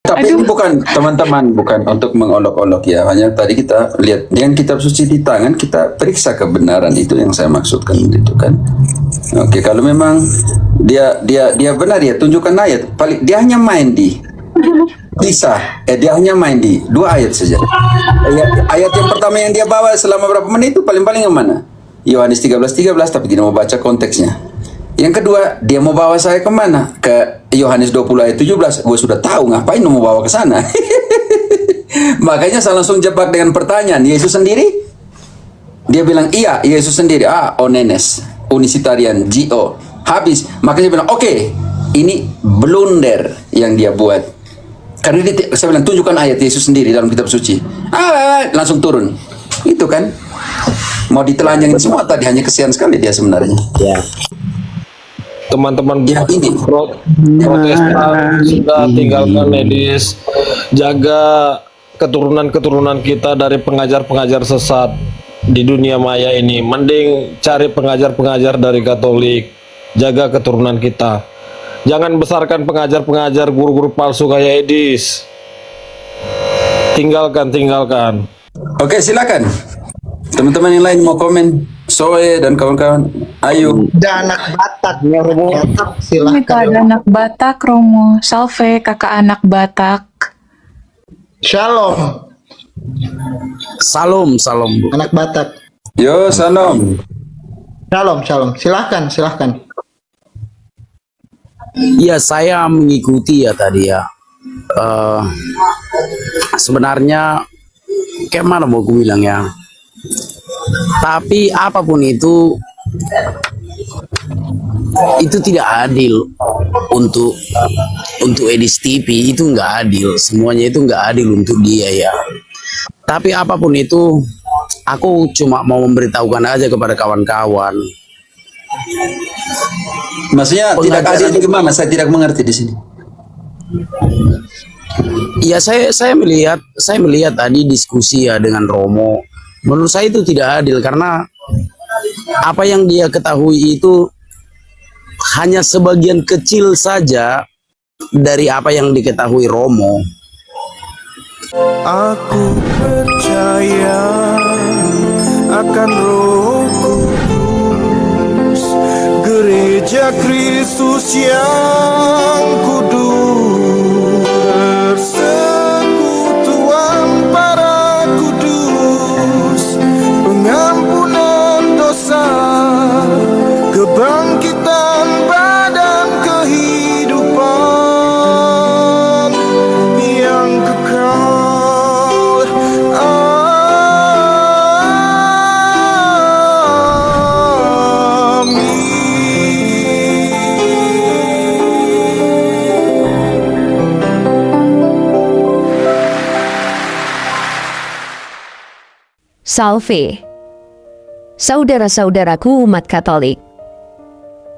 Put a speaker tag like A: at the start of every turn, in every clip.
A: Tapi ini bukan teman-teman, bukan untuk mengolok-olok ya. Hanya tadi kita lihat dengan kitab suci di tangan, kita periksa kebenaran itu yang saya maksudkan itu kan. Oke, kalau memang dia benar ya, tunjukkan ayat. Paling dia hanya main di kisah, dia hanya main di 2 ayat saja. Ayat yang pertama yang dia bawa selama berapa menit itu paling-paling yang mana? Yohanes 13:13, tapi tidak mau baca konteksnya. Yang kedua, dia mau bawa saya kemana? Ke Yohanes 20 ayat 17. Gue sudah tahu ngapain mau bawa ke sana. Makanya saya langsung jebak dengan pertanyaan, Yesus sendiri? Dia bilang, iya, Yesus sendiri. Onenes, unisitarian, G.O. Habis. Makanya saya bilang, oke, ini blunder yang dia buat. Karena saya bilang, tunjukkan ayat Yesus sendiri dalam kitab suci. Langsung turun. Itu kan. Mau ditelanjangin semua tadi, hanya kesian sekali dia sebenarnya.
B: Ya.
C: Teman-teman
A: Ya, ini.
C: Protestan sudah tinggalkan medis, jaga keturunan-keturunan kita dari pengajar-pengajar sesat di dunia maya ini. Mending cari pengajar-pengajar dari Katolik, jaga keturunan kita. Jangan besarkan pengajar-pengajar guru-guru palsu kayak Edis. Tinggalkan.
A: Oke, silakan. Teman-teman yang lain mau komen, Soe dan kawan-kawan. Ayo.
D: Ada anak Batak, Batak
E: Ini
D: silahkan.
E: ada anak Batak, Romo. Salve, kakak anak Batak.
D: Shalom,
B: Salam Bu.
D: anak Batak.
A: Yo, salam.
D: Shalom. Silahkan.
B: Iya, saya mengikuti ya tadi ya. Sebenarnya kayak mana mau aku bilang ya. Tapi apapun itu tidak adil untuk Edis TV, itu nggak adil. Semuanya itu nggak adil untuk dia ya. Tapi apapun itu, aku cuma mau memberitahukan aja kepada kawan-kawan.
A: Maksudnya tidak adil gimana? Saya tidak mengerti di sini.
B: Ya saya melihat tadi diskusi ya dengan Romo. Menurut saya itu tidak adil karena apa yang dia ketahui itu hanya sebagian kecil saja dari apa yang diketahui Romo.
F: Aku percaya akan Roh Kudus, Gereja Kristus yang kudus, persekutuan para kudus, pengampunan dosa, kebangkitan badan kehidupan yang kekal.
G: Salve, saudara-saudaraku umat Katolik.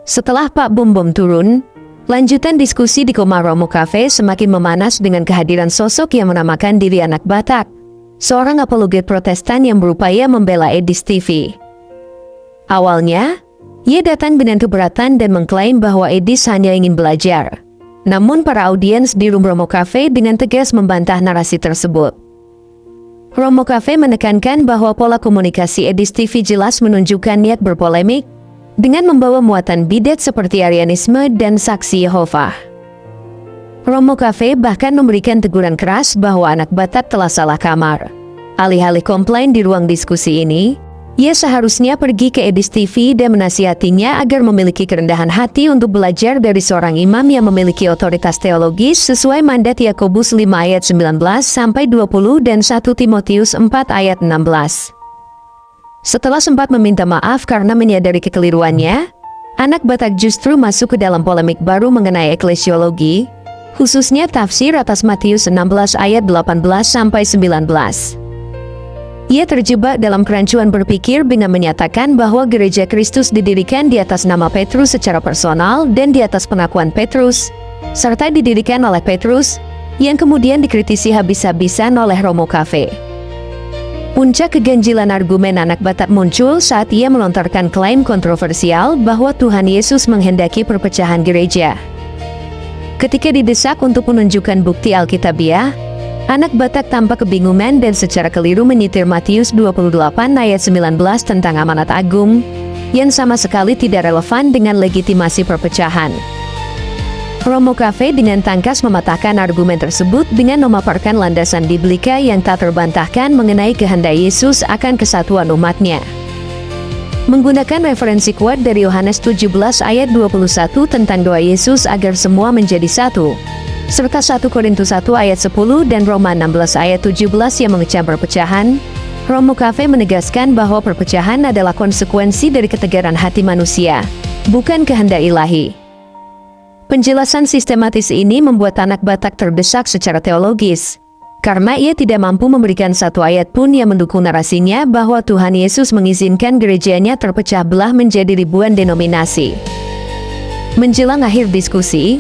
G: Setelah Pak Bom turun, lanjutan diskusi di Koma Romo Cafe semakin memanas dengan kehadiran sosok yang menamakan diri anak Batak, seorang apologet Protestan yang berupaya membela Edis TV. Awalnya, ia datang dengan keberatan dan mengklaim bahwa Edis hanya ingin belajar. Namun para audiens di Romo Cafe dengan tegas membantah narasi tersebut. Romo Cafe menekankan bahwa pola komunikasi Edis TV jelas menunjukkan niat berpolemik dengan membawa muatan bidat seperti Arianisme dan saksi Yehova. Romo Cafe bahkan memberikan teguran keras bahwa anak Batak telah salah kamar. Alih-alih komplain di ruang diskusi ini, ia seharusnya pergi ke Edis TV dan menasihatinya agar memiliki kerendahan hati untuk belajar dari seorang imam yang memiliki otoritas teologis sesuai mandat Yakobus 5 ayat 19-20 dan 1 Timotius 4 ayat 16. Setelah sempat meminta maaf karena menyadari kekeliruannya, anak Batak justru masuk ke dalam polemik baru mengenai eklesiologi, khususnya tafsir atas Matius 16 ayat 18-19. Ia terjebak dalam kerancuan berpikir dengan menyatakan bahwa Gereja Kristus didirikan di atas nama Petrus secara personal dan di atas pengakuan Petrus, serta didirikan oleh Petrus, yang kemudian dikritisi habis-habisan oleh Romo Cafe. Puncak keganjilan argumen anak Batak muncul saat ia melontarkan klaim kontroversial bahwa Tuhan Yesus menghendaki perpecahan gereja. Ketika didesak untuk menunjukkan bukti Alkitabiah, anak Batak tampak kebingungan dan secara keliru menyitir Matius 28 ayat 19 tentang amanat agung, yang sama sekali tidak relevan dengan legitimasi perpecahan. Romo Cafe dengan tangkas mematahkan argumen tersebut dengan memaparkan landasan biblika yang tak terbantahkan mengenai kehendak Yesus akan kesatuan umatnya. Menggunakan referensi kuat dari Yohanes 17 ayat 21 tentang doa Yesus agar semua menjadi satu, serta 1 Korintus 1 ayat 10 dan Roma 16 ayat 17 yang mengecam perpecahan, Romo Cafe menegaskan bahwa perpecahan adalah konsekuensi dari ketegaran hati manusia, bukan kehendak ilahi. Penjelasan sistematis ini membuat anak Batak terdesak secara teologis, karena ia tidak mampu memberikan satu ayat pun yang mendukung narasinya bahwa Tuhan Yesus mengizinkan gerejanya terpecah belah menjadi ribuan denominasi. Menjelang akhir diskusi,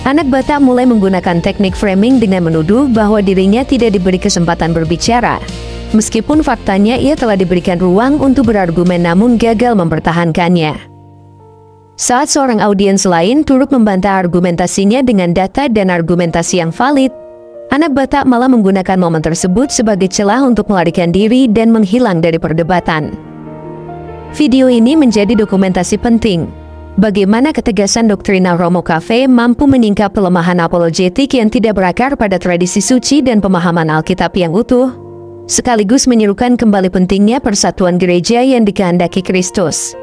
G: anak Batak mulai menggunakan teknik framing dengan menuduh bahwa dirinya tidak diberi kesempatan berbicara, meskipun faktanya ia telah diberikan ruang untuk berargumen namun gagal mempertahankannya. Saat seorang audiens lain turut membantah argumentasinya dengan data dan argumentasi yang valid, anak Batak malah menggunakan momen tersebut sebagai celah untuk melarikan diri dan menghilang dari perdebatan. Video ini menjadi dokumentasi penting bagaimana ketegasan doktrina Romo Cafe mampu menyingkap pelemahan apologetik yang tidak berakar pada tradisi suci dan pemahaman Alkitab yang utuh, sekaligus menyerukan kembali pentingnya persatuan gereja yang dikehendaki Kristus.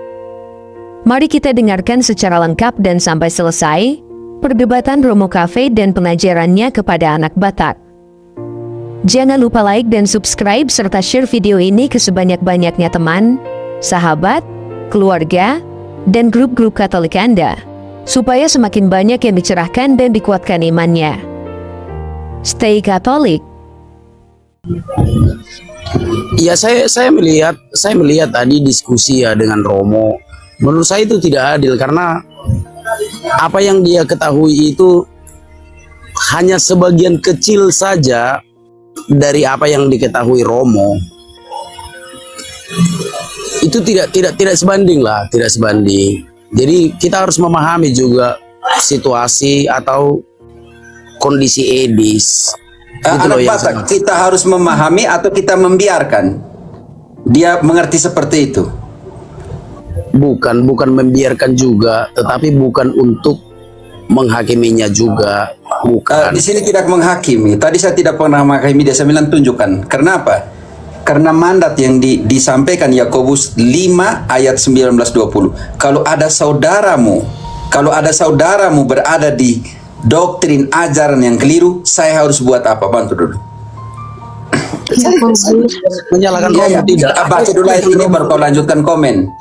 G: Mari kita dengarkan secara lengkap dan sampai selesai perdebatan Romo Cafe dan pengajarannya kepada anak Batak. Jangan lupa like dan subscribe serta share video ini ke sebanyak-banyaknya teman, sahabat, keluarga, dan grup-grup Katolik Anda, supaya semakin banyak yang dicerahkan dan dikuatkan imannya. Stay Katolik.
B: Ya, saya melihat tadi diskusi ya dengan Romo. Menurut saya itu tidak adil karena apa yang dia ketahui itu hanya sebagian kecil saja dari apa yang diketahui Romo. Itu tidak sebanding lah, tidak sebanding. Jadi kita harus memahami juga situasi atau kondisi edis.
A: Anak Batak, kita harus memahami atau kita membiarkan dia mengerti seperti itu?
B: Bukan membiarkan juga, tetapi bukan untuk menghakiminya juga. Bukan.
A: Di sini tidak menghakimi. Tadi saya tidak pernah menghakimi dia. Saya bilang tunjukkan. Kenapa? Karena mandat yang disampaikan Yakobus 5 ayat 19-20. Kalau ada saudaramu berada di doktrin ajaran yang keliru, saya harus buat apa? Bantu dulu.
B: Menyalahkan Romo tidak.
A: Baca dulu ayat ini baru kau lanjutkan komen.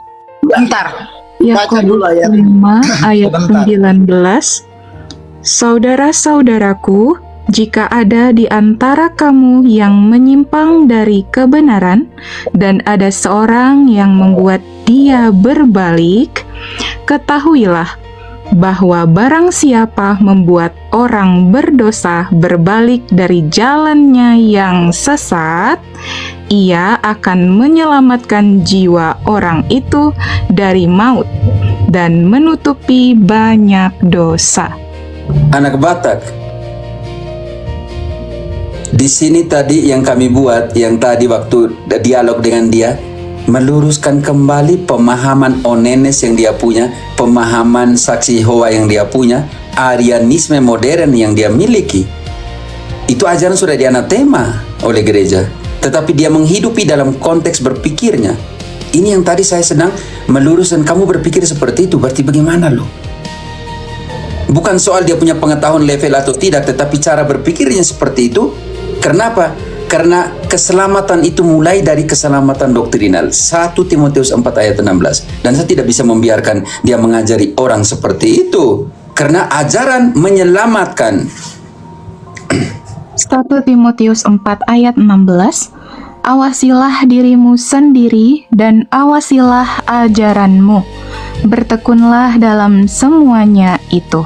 E: Yakobus 5 ayat 19. Saudara-saudaraku, jika ada di antara kamu yang menyimpang dari kebenaran dan ada seorang yang membuat dia berbalik, ketahuilah bahwa barang siapa membuat orang berdosa berbalik dari jalannya yang sesat, ia akan menyelamatkan jiwa orang itu dari maut dan menutupi banyak dosa.
A: Anak Batak, di sini tadi yang kami buat, yang tadi waktu dialog dengan dia, meluruskan kembali pemahaman Onenes yang dia punya, pemahaman saksi Yehova yang dia punya, Arianisme modern yang dia miliki. Itu ajaran sudah dianatema oleh gereja, tetapi dia menghidupi dalam konteks berpikirnya. Ini yang tadi saya sedang meluruskan, kamu berpikir seperti itu, berarti bagaimana lo? Bukan soal dia punya pengetahuan level atau tidak, tetapi cara berpikirnya seperti itu. Kenapa? Karena keselamatan itu mulai dari keselamatan doktrinal. 1 Timotius 4 ayat 16. Dan saya tidak bisa membiarkan dia mengajari orang seperti itu. Karena ajaran menyelamatkan.
E: 1 Timotius 4 ayat 16. Awasilah dirimu sendiri dan awasilah ajaranmu. Bertekunlah dalam semuanya itu.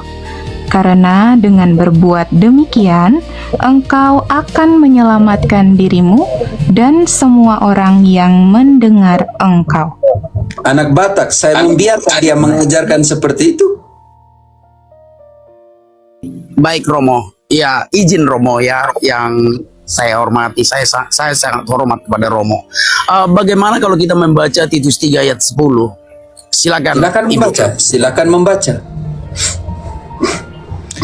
E: Karena dengan berbuat demikian, engkau akan menyelamatkan dirimu dan semua orang yang mendengar engkau.
A: Anak Batak, saya membiarkan dia mengajarkan seperti itu.
B: Baik Romo, ya izin Romo ya yang saya hormati, saya sangat hormat kepada Romo. Bagaimana kalau kita membaca Titus 3 ayat 10? Silakan.
A: Silakan
B: Ibu.
A: membaca, silakan membaca.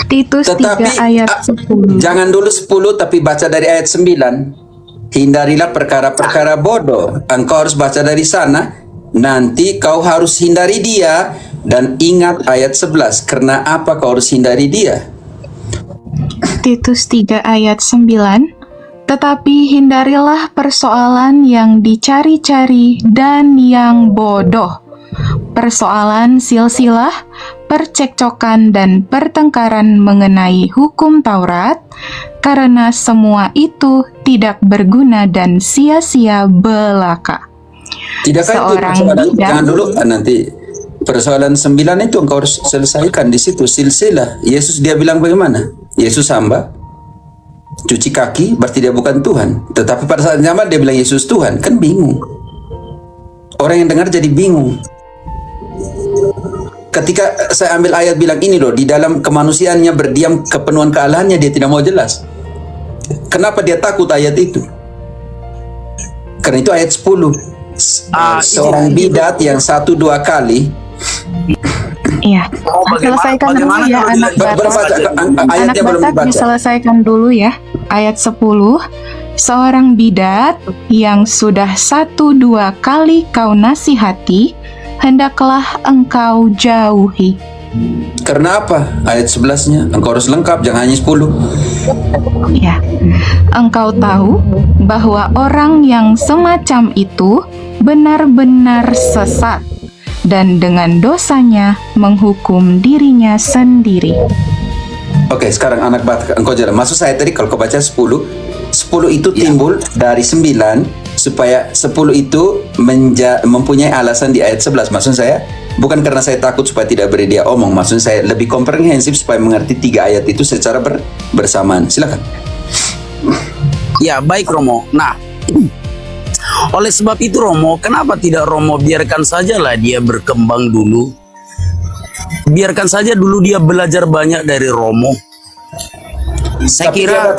E: Titus 3
A: Tetapi
E: ayat 10.
A: jangan dulu 10 tapi baca dari ayat 9. Hindarilah perkara-perkara bodoh. Engkau harus baca dari sana. Nanti kau harus hindari dia. Dan ingat ayat 11. Karena apa kau harus hindari dia?
E: Titus 3 ayat 9. Tetapi hindarilah persoalan yang dicari-cari dan yang bodoh. Persoalan silsilah, percekcokan dan pertengkaran mengenai hukum Taurat, karena semua itu tidak berguna dan sia-sia belaka.
A: Tidakkah itu
E: Seorang
A: persoalan?
E: bidan-
A: Jangan dulu nanti persoalan 9 itu engkau harus selesaikan di situ silsilah. Yesus dia bilang bagaimana? Yesus hamba, cuci kaki berarti dia bukan Tuhan. Tetapi pada saat yang sama dia bilang Yesus Tuhan, kan bingung. Orang yang dengar jadi bingung. Ketika saya ambil ayat bilang ini loh, di dalam kemanusiaannya berdiam kepenuhan kealahannya, dia tidak mau jelas. Kenapa dia takut ayat itu? Karena itu ayat 10. Seorang bidat yang 1-2 kali.
E: Iya. Selesaikan dulu
B: bagaimana
E: ya
B: kalau
E: anak
B: dia-
A: Baru
E: Batak.
A: baca,
E: Anak
A: ayatnya belum
E: Batak
A: dibaca.
E: diselesaikan dulu ya. Ayat 10. Seorang bidat yang sudah 1-2 kali kau nasihati, hendaklah engkau jauhi.
A: Karena apa? Ayat 11-nya. Engkau harus lengkap, jangan hanya 10.
E: Ya, engkau tahu bahwa orang yang semacam itu benar-benar sesat dan dengan dosanya menghukum dirinya sendiri.
A: Oke, sekarang anak Batak, engkau jalan. Maksud saya tadi kalau kau baca 10 itu timbul dari 9 supaya 10 itu mempunyai alasan di ayat 11. Maksud saya bukan karena saya takut supaya tidak beri dia omong. Maksud saya lebih komprehensif supaya mengerti 3 ayat itu secara bersamaan. Silakan.
B: Ya, baik Romo. Nah, oleh sebab itu Romo, kenapa tidak Romo biarkan sajalah dia berkembang dulu? Biarkan saja dulu dia belajar banyak dari Romo. Saya
A: Tapi
B: kira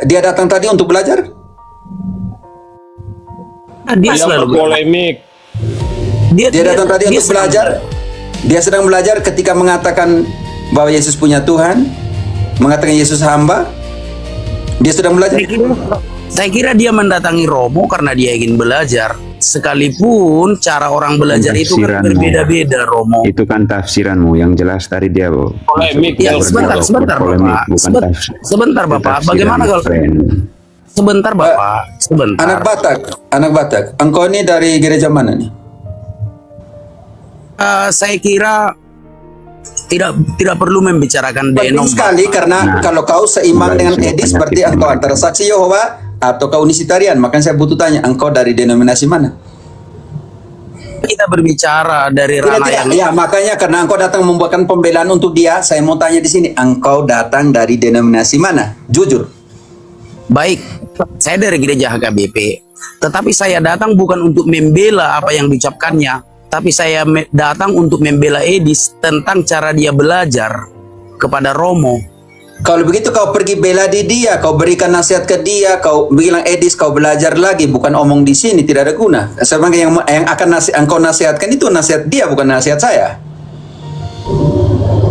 A: dia datang tadi untuk belajar.
B: dia
C: Dia
B: selalu
C: berpolemik.
A: Dia datang tadi untuk
B: sedang
A: belajar. Dia sedang belajar ketika mengatakan bahwa Yesus punya Tuhan, mengatakan Yesus hamba. Dia sedang belajar.
B: Saya kira dia mendatangi Romo karena dia ingin belajar. Sekalipun cara orang belajar itu kan
H: Tafsiranmu.
B: berbeda-beda, Romo.
H: Itu kan tafsiranmu yang jelas tadi dia
C: Polemik.
B: Ya, sebentar,
H: polemik,
B: Bapak.
H: bukan tafsir.
B: Sebentar, Bapak. Bagaimana kalau sebentar, Bapak? Sebentar.
A: Anak Batak, engkau ini dari gereja mana nih?
B: Saya kira tidak perlu membicarakan
A: Penting
B: denom.
A: sekali
B: Bapak.
A: karena kalau kau seiman
H: mulai
A: dengan
H: semua
A: Edis
H: penyakit
A: berarti engkau
H: mereka.
A: antara saksi Yehova atau kau unisitarian. Makanya saya butuh tanya, engkau dari denominasi mana?
B: Kita berbicara dari
A: Tidak,
B: ranah
A: tidak.
B: yang
A: Ya, makanya karena engkau datang membuatkan pembelaan untuk dia, saya mau tanya di sini, engkau datang dari denominasi mana? Jujur.
B: baik. Saya dari gereja HKBP, tetapi saya datang bukan untuk membela apa yang diucapkannya, tapi saya datang untuk membela Edis tentang cara dia belajar kepada Romo.
A: Kalau begitu kau pergi bela di dia, kau berikan nasihat ke dia, kau bilang Edis kau belajar lagi, bukan omong di sini tidak ada guna. Sebagai yang akan engkau nasihatkan itu nasihat dia bukan nasihat saya.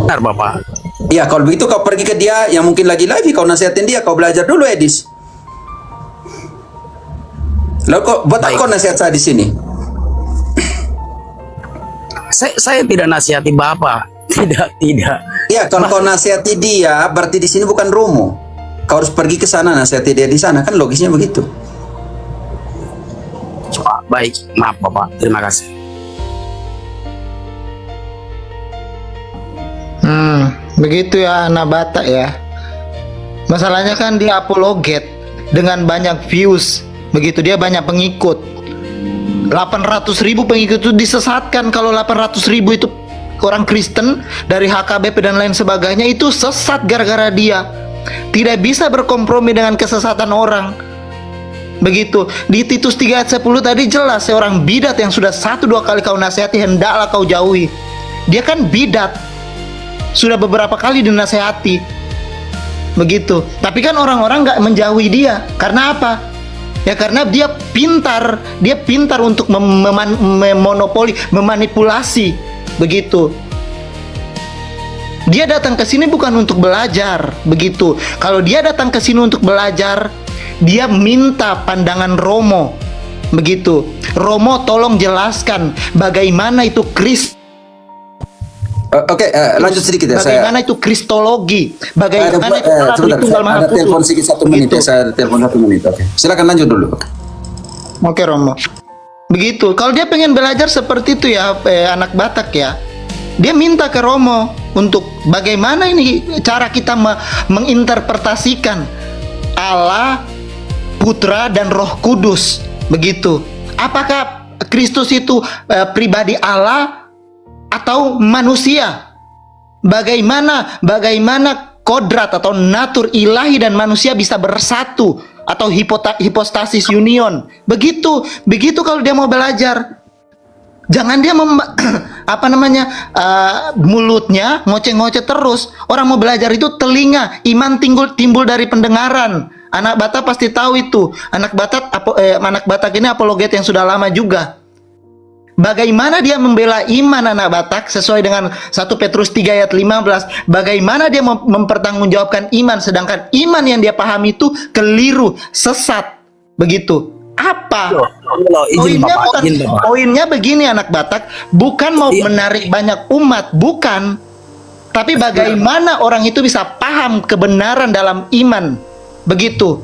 B: Benar, Bapak.
A: Ya kalau begitu kau pergi ke dia yang mungkin lagi live, kau nasihatin dia, kau belajar dulu Edis. Lalu kok buat
B: Baik.
A: kau nasihat saya di sini?
B: Saya tidak nasihati Bapak. Tidak.
A: Ya kalau kau nasihati dia, berarti di sini bukan Romo. Kau harus pergi ke sana nasihati dia di sana, kan logisnya begitu.
B: Baik, maaf Bapak. Terima kasih.
D: Begitu ya anak Batak ya. Masalahnya kan dia apologet dengan banyak views. Begitu dia banyak pengikut. 800.000 pengikut itu disesatkan. Kalau 800.000 itu orang Kristen dari HKBP dan lain sebagainya, itu sesat gara-gara dia. Tidak bisa berkompromi dengan kesesatan orang. Begitu di Titus 3 ayat 10 tadi jelas, seorang bidat yang sudah 1-2 kali kau nasihati hendaklah kau jauhi. Dia kan bidat, sudah beberapa kali dinasihati, begitu. Tapi kan orang-orang nggak menjauhi dia. Karena apa? Ya karena dia pintar untuk memonopoli, memanipulasi, begitu. Dia datang ke sini bukan untuk belajar, begitu. Kalau dia datang ke sini untuk belajar, dia minta pandangan Romo, begitu. Romo, tolong jelaskan bagaimana itu
A: Oke, lanjut sedikit ya.
D: bagaimana itu kristologi, bagaimana itu Allah
A: Sebentar,
D: Tritunggal Maha
A: ada
D: Kudus.
A: telepon sedikit 1 menit
D: Begitu.
A: ya. Saya telepon 1 menit. Oke, silakan lanjut dulu.
D: Oke Romo, begitu. Kalau dia pengen belajar seperti itu ya, anak Batak ya, dia minta ke Romo untuk bagaimana ini cara kita menginterpretasikan Allah, Putra dan Roh Kudus, begitu. Apakah Kristus itu pribadi Allah atau manusia? Bagaimana kodrat atau natur ilahi dan manusia bisa bersatu atau hipostasis union? Begitu kalau dia mau belajar. Jangan dia mulutnya ngoceh-ngoceh terus. Orang mau belajar itu telinga, iman timbul dari pendengaran. Anak Batak pasti tahu itu. Anak Batak ini apologet yang sudah lama juga. Bagaimana dia membela iman anak Batak sesuai dengan 1 Petrus 3 ayat 15. Bagaimana dia mempertanggungjawabkan iman, sedangkan iman yang dia pahami itu keliru, sesat. Begitu. Apa? Poinnya begini anak Batak, bukan mau menarik banyak umat, bukan. Tapi bagaimana orang itu bisa paham kebenaran dalam iman. Begitu.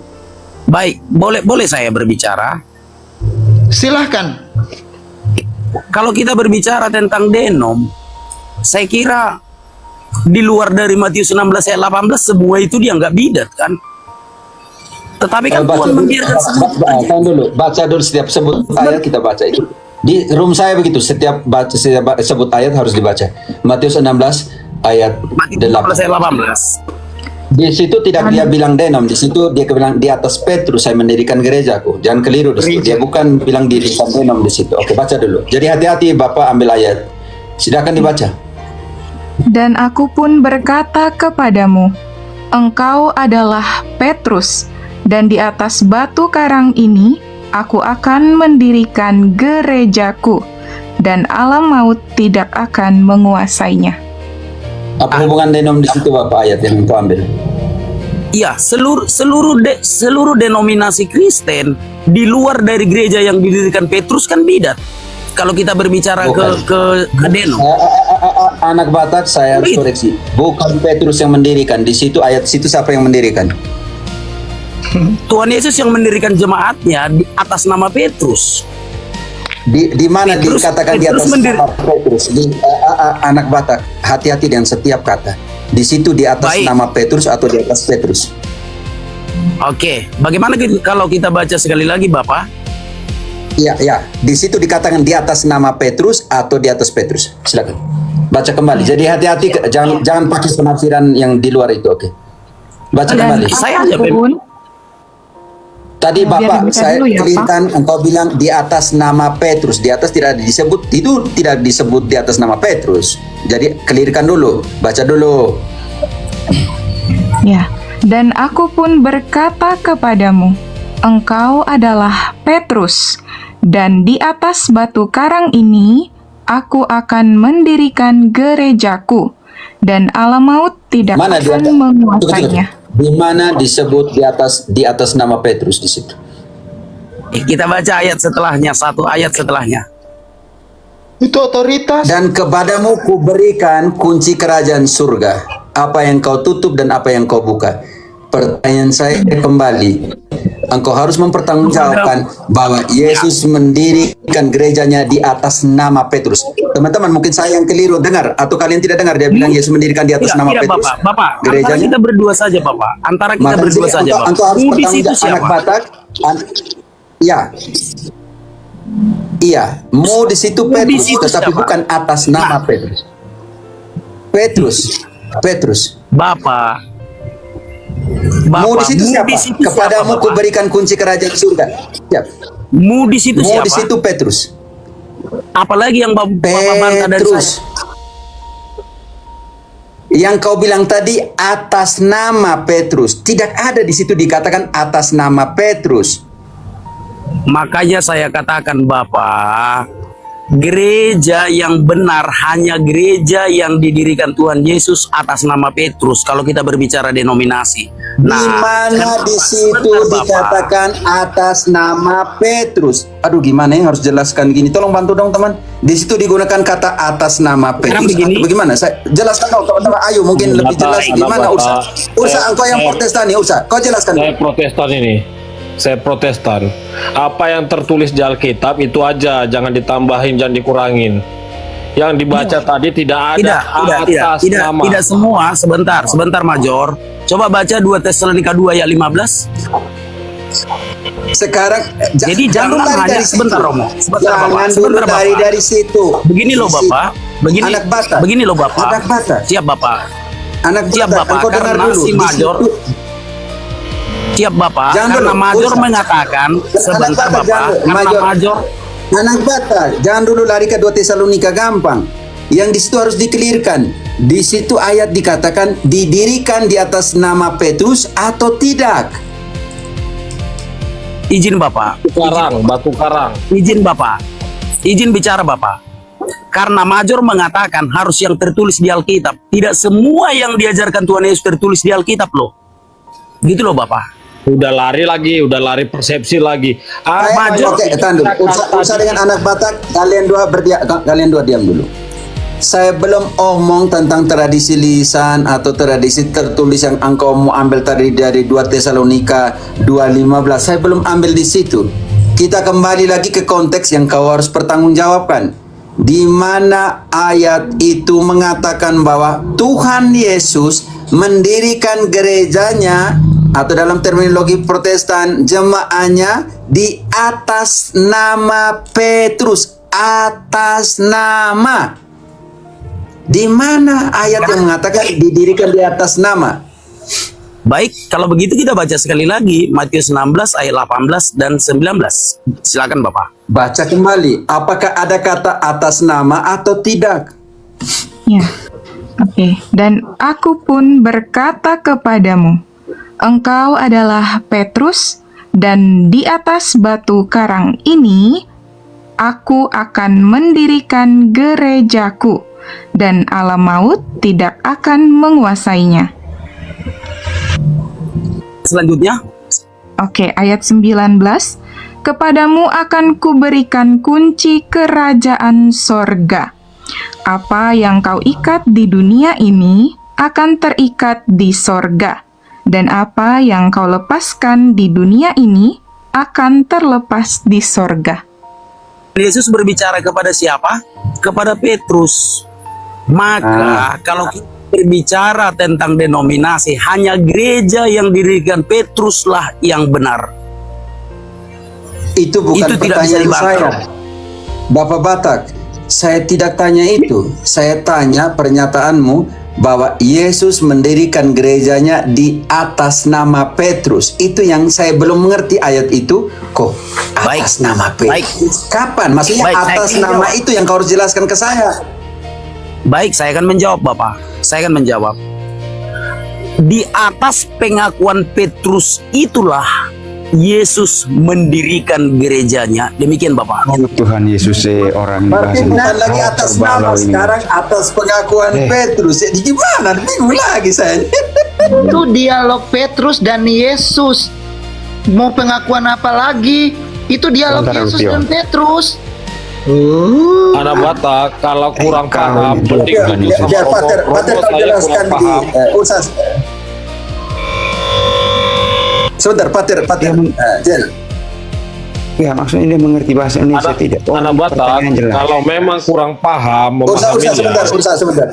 B: Baik, boleh saya berbicara?
D: Silahkan.
B: Kalau kita berbicara tentang denom, saya kira di luar dari Matius 16 ayat 18 semua itu dia nggak bidat kan? Tetapi kan Tuhan membiarkan semua.
A: Baca dulu setiap sebut ayat kita baca itu. Di room saya begitu, setiap sebut ayat harus dibaca. Matius 16 ayat
B: Matius 16 ayat 18.
A: Di situ tidak dia bilang denom, di situ dia bilang di atas Petrus saya mendirikan gerejaku. Jangan keliru di situ. Dia bukan bilang dirikan denom di situ. Oke, baca dulu. Jadi hati-hati Bapak ambil ayat. Silakan dibaca.
E: Dan aku pun berkata kepadamu, engkau adalah Petrus, dan di atas batu karang ini aku akan mendirikan gerejaku, dan alam maut tidak akan menguasainya.
A: Apa hubungan denom di situ Bapak ayat yang kau ambil?
B: Iya, seluruh denominasi Kristen di luar dari gereja yang didirikan Petrus kan bidat. Kalau kita berbicara ke denom.
A: Anak Batak saya harus koreksi. Bukan Petrus yang mendirikan. Di situ ayat situ siapa yang mendirikan?
B: Tuhan Yesus yang mendirikan jemaatnya di atas nama Petrus.
A: Di mana
B: Petrus,
A: dikatakan di atas nama Petrus? Anak Batak, hati-hati dengan setiap kata. Di situ di atas nama Petrus atau di atas Petrus?
B: Oke, bagaimana kalau kita baca sekali lagi, Bapak?
A: Ya. Di situ dikatakan di atas nama Petrus atau di atas Petrus. Silakan. Baca kembali. Jadi hati-hati, jangan pakai penafsiran yang di luar itu, oke? Baca kembali.
B: Saya aja
A: Tadi Bapak saya kelihatan engkau bilang di atas nama Petrus, di atas tidak disebut, itu tidak disebut di atas nama Petrus. Jadi kelirkan dulu, baca dulu.
E: Ya, dan aku pun berkata kepadamu, engkau adalah Petrus, dan di atas batu karang ini aku akan mendirikan gerejaku, dan alam maut tidak akan menguasainya.
A: Di mana disebut di atas nama Petrus di situ?
B: Kita baca ayat setelahnya, satu ayat setelahnya.
D: Itu otoritas.
A: Dan kepadamu kuberikan kunci kerajaan surga. Apa yang kau tutup dan apa yang kau buka. Pertanyaan saya kembali, engkau harus mempertanggungjawabkan bahwa Yesus mendirikan gerejanya di atas nama Petrus. Teman-teman, mungkin saya yang keliru dengar atau kalian tidak dengar dia bilang Yesus mendirikan di atas nama Petrus.
B: Bapak,
A: gerejanya.
B: Antara kita berdua saja, Bapak. Antara kita berdua saja, Bapak.
A: Engkau harus
B: Di situ
A: bertanggung anak
B: siapa?
A: Batak. Iya, mau di situ Petrus, tetapi bukan atas nama Petrus. Petrus.
B: Bapak.
A: Mau di situ siapa? Kepadamu kuberikan kunci kerajaan surga. Siap.
B: Mu di situ siapa?
A: Mau di situ Petrus.
B: Apalagi yang Bapak bantah dari saya.
A: Yang kau bilang tadi atas nama Petrus, tidak ada di situ dikatakan atas nama Petrus.
B: Makanya saya katakan Bapak, gereja yang benar hanya gereja yang didirikan Tuhan Yesus atas nama Petrus. Kalau kita berbicara denominasi,
A: Di mana di situ
B: sebentar, Bapak.
A: dikatakan atas nama Petrus? Aduh, gimana ya harus jelaskan gini? Tolong bantu dong teman. Di situ digunakan kata atas nama
B: Sekarang
A: Petrus.
B: begini.
A: Atau bagaimana? Saya jelaskan dong teman-teman. Ayo mungkin lebih jelas gimana Ursa. Ursa, engkau yang Protestan nih Ursa. Kau jelaskan.
C: Saya Protestan ini. Saya Protestan. Apa yang tertulis di Alkitab itu aja, jangan ditambahin, jangan dikurangin. Yang dibaca tadi tidak ada atas nama.
B: Tidak semua. Sebentar Major. Coba baca 2 Tesalonika 2 ayat 15.
A: Sekarang
B: Jadi jangan
A: lari
B: hanya
A: dari
B: sebentar
A: situ.
B: Romo. Sebentar
A: Jangan
B: Bapak.
A: dulu
B: Sebentar
A: lari
B: Bapak.
A: dari situ.
B: Begini loh
A: Di situ.
B: Bapak. Begini.
A: Anak Batak.
B: Begini loh Bapak.
A: Anak Batak.
B: Siap Bapak.
A: Anak
B: Siap
A: Batak,
B: Bapak.
A: engkau dengar
B: Karena
A: dulu.
B: si
A: Di
B: Major.
A: situ.
B: Siap Bapak.
A: Jangan
B: Karena
A: dulu,
B: Major
A: Ursa.
B: mengatakan sebentar
A: Batak,
B: Bapak.
A: jangan dulu.
B: Karena Major.
A: Anak Batak, jangan dulu lari ke 2 Tesalonika gampang. Yang di situ harus dikelirkan. Di situ ayat dikatakan didirikan di atas nama Petrus atau tidak.
B: Izin Bapak.
C: Batu karang.
B: Izin Bapak. Izin bicara Bapak. Karena Major mengatakan harus yang tertulis di Alkitab. Tidak semua yang diajarkan Tuhan Yesus tertulis di Alkitab loh. Gitu loh Bapak.
C: Udah lari persepsi lagi.
B: Major.
A: Oke, tahan dulu. Ursa dengan anak Batak, kalian dua diam dulu. Saya belum omong tentang tradisi lisan atau tradisi tertulis yang engkau mau ambil tadi dari 2 Tesalonika 2:15. Saya belum ambil di situ. Kita kembali lagi ke konteks yang kau harus pertanggungjawabkan. Di mana ayat itu mengatakan bahwa Tuhan Yesus mendirikan gerejanya atau dalam terminologi Protestan jemaahnya di atas nama Petrus, atas nama. Di mana ayat yang mengatakan didirikan di atas nama?
B: Baik, kalau begitu kita baca sekali lagi Matius 16 ayat 18 dan 19. Silakan Bapak.
A: Baca kembali. Apakah ada kata atas nama atau tidak?
E: Ya, oke. Dan aku pun berkata kepadamu, engkau adalah Petrus, dan di atas batu karang ini aku akan mendirikan gerejaku, dan alam maut tidak akan menguasainya.
B: Selanjutnya,
E: Oke, ayat 19. Kepadamu akan kuberikan kunci kerajaan sorga. Apa yang kau ikat di dunia ini akan terikat di sorga, dan apa yang kau lepaskan di dunia ini akan terlepas di sorga.
B: Yesus berbicara kepada siapa? Kepada Petrus. Maka kalau kita berbicara tentang denominasi, hanya gereja yang didirikan Petruslah yang benar.
A: Itu bukan
B: Itu tidak bisa
A: pertanyaan
B: dibantah.
A: saya. Bapak Batak, saya tidak tanya itu. Saya tanya pernyataanmu bahwa Yesus mendirikan gerejanya di atas nama Petrus. Itu yang saya belum mengerti ayat itu. Kok atas nama Petrus? Kapan? Maksudnya
B: Baik, saya
A: atas
B: akan
A: nama
B: jawab.
A: itu yang kau harus jelaskan ke saya.
B: Baik, saya akan menjawab Bapak. Saya akan menjawab. Di atas pengakuan Petrus itulah Yesus mendirikan gerejanya. Demikian Bapak.
H: Tuhan Yesus orang
A: Berarti
H: bahasa
A: bukan lagi atas nama, sekarang atas pengakuan Petrus. Jadi gimana? Bingung lagi saya.
D: Itu dialog Petrus dan Yesus. Mau pengakuan apa lagi? Itu dialog
H: Sebentar,
D: Yesus
H: Tio.
D: dan Petrus.
C: Anak Batak, kalau kurang paham,
H: kau
C: mending lanjut sama
A: Biar
C: Romo.
A: Pater
C: Romo saya
A: jelaskan
C: kurang paham.
A: di Ursas. Sebentar, Pater. Jel.
H: Ya, maksudnya dia mengerti bahasa Indonesia tidak. Oh,
C: Anak Batak,
H: pertanyaan jelas.
C: kalau memang kurang paham
A: Ursa
C: memahaminya,
A: sebentar.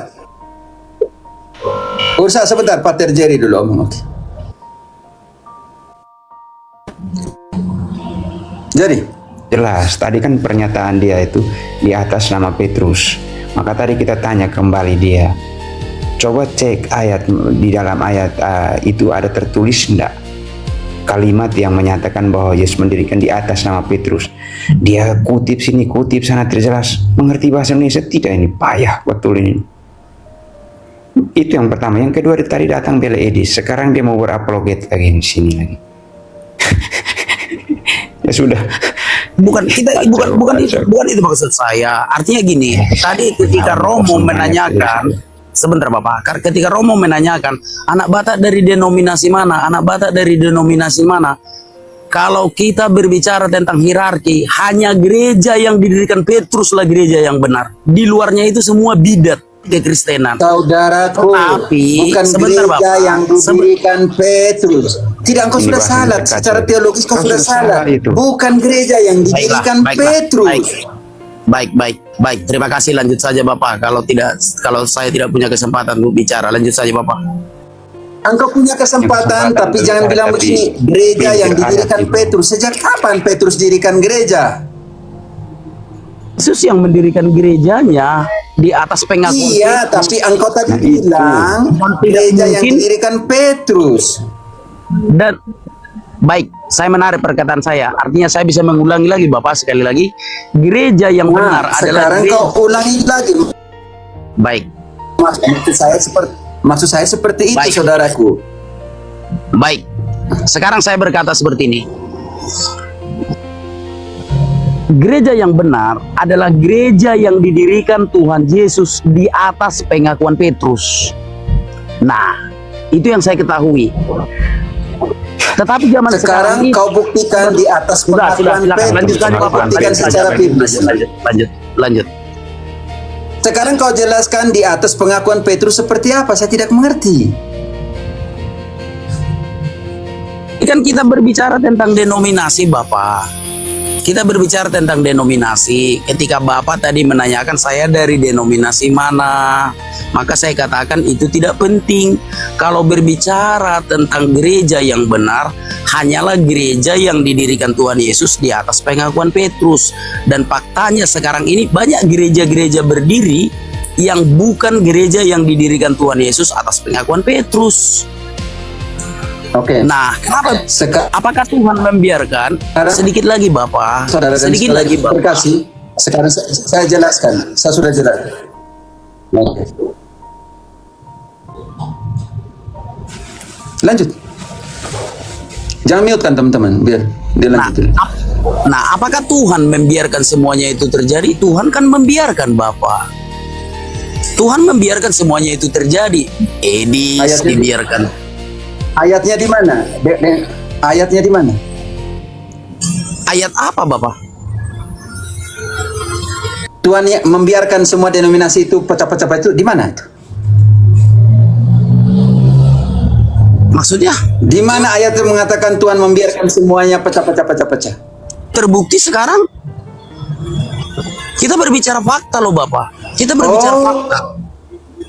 A: Ursa sebentar, Pater Jerry dulu omong. Oke. Jadi,
H: Jelas, tadi kan pernyataan dia itu di atas nama Petrus. Maka tadi kita tanya kembali dia. Coba cek ayat, di dalam ayat itu ada tertulis enggak kalimat yang menyatakan bahwa Yesus mendirikan di atas nama Petrus. Dia kutip sini, kutip sana, terjelas. Mengerti bahasa Indonesia tidak, ini payah betul ini. Itu yang pertama. Yang kedua, dia tadi datang bela Edis. Sekarang dia mau berapologet lagi di sini lagi. Ya sudah.
B: Bukan itu maksud saya. Artinya gini, tadi ketika Romo menanyakan, sebentar Bapak, ketika Romo menanyakan anak Batak dari denominasi mana, anak Batak dari denominasi mana. Kalau kita berbicara tentang hierarki, hanya gereja yang didirikan Petrus lah gereja yang benar. Di luarnya itu semua bidat kekristenan.
A: Saudaraku,
B: Tapi,
A: bukan
B: sebentar,
A: gereja
B: Bapak.
A: yang didirikan Petrus. Tidak, engkau
H: Ini
A: sudah
H: bahasa
A: salah.
H: berkaca.
A: Secara teologis kau
H: Kau
A: sudah
H: sudah
A: salah.
H: salah itu.
A: Bukan gereja yang didirikan Petrus.
B: Baik. Terima kasih. Lanjut saja Bapak. Kalau saya tidak punya kesempatan untuk bicara, lanjut saja Bapak.
A: Engkau punya kesempatan, tapi jangan bilang begini, gereja yang didirikan Petrus. Sejak kapan Petrus dirikan gereja?
B: Yesus yang mendirikan gerejanya di atas pengakuan.
A: Iya,
B: Petrus.
A: tapi engkau tadi
H: Nah,
A: bilang
B: Tidak
A: gereja yang
B: mungkin.
A: didirikan Petrus.
B: Dan baik, saya menarik perkataan saya. Artinya saya bisa mengulangi lagi Bapak sekali lagi. Gereja yang benar adalah
A: Sekarang
B: gereja.
A: kau ulangi lagi.
B: Baik,
A: Maksud saya seperti itu,
B: Baik.
A: saudaraku.
B: baik. Sekarang saya berkata seperti ini. Gereja yang benar adalah gereja yang didirikan Tuhan Yesus di atas pengakuan Petrus. Nah, itu yang saya ketahui. Tetapi zaman
A: Sekarang
B: sekarang ini,
A: kau buktikan di atas
B: sudah,
A: pengakuan
B: silakan
A: Petrus.
B: lanjutkan
A: Kau
B: Bapak.
A: buktikan
B: Lanjut
A: secara
B: saja.
A: biblis.
B: Lanjut.
A: Sekarang kau jelaskan di atas pengakuan Petrus seperti apa? Saya tidak mengerti.
B: Ini kan kita berbicara tentang denominasi Bapak. Kita berbicara tentang denominasi. Ketika Bapak tadi menanyakan saya dari denominasi mana, maka saya katakan itu tidak penting. Kalau berbicara tentang gereja yang benar, hanyalah gereja yang didirikan Tuhan Yesus di atas pengakuan Petrus. Dan faktanya sekarang ini banyak gereja-gereja berdiri yang bukan gereja yang didirikan Tuhan Yesus atas pengakuan Petrus.
A: Oke.
B: Nah, kenapa?
A: Sekarang
B: Apakah Tuhan membiarkan? Sedikit lagi Bapak.
A: saudara dan
B: Sedikit
A: sekali
B: lagi Bapak.
A: berkasih. Sekarang saya jelaskan. Saya sudah jelaskan. Oke. Lanjut. Jangan mute kan teman-teman, biar dia lanjutin.
B: Nah, apakah Tuhan membiarkan semuanya itu terjadi? Tuhan kan membiarkan Bapak. Tuhan membiarkan semuanya itu terjadi. Edis
A: Ayatnya-
B: dibiarkan.
A: Ayatnya di mana? Ayatnya di mana?
B: Ayat apa Bapak?
A: Tuhan yang membiarkan semua denominasi itu pecah-pecah itu di mana itu?
B: Maksudnya
A: Di mana ayat yang mengatakan Tuhan membiarkan semuanya pecah-pecah?
B: terbukti sekarang. Kita berbicara fakta loh Bapak. Kita berbicara fakta.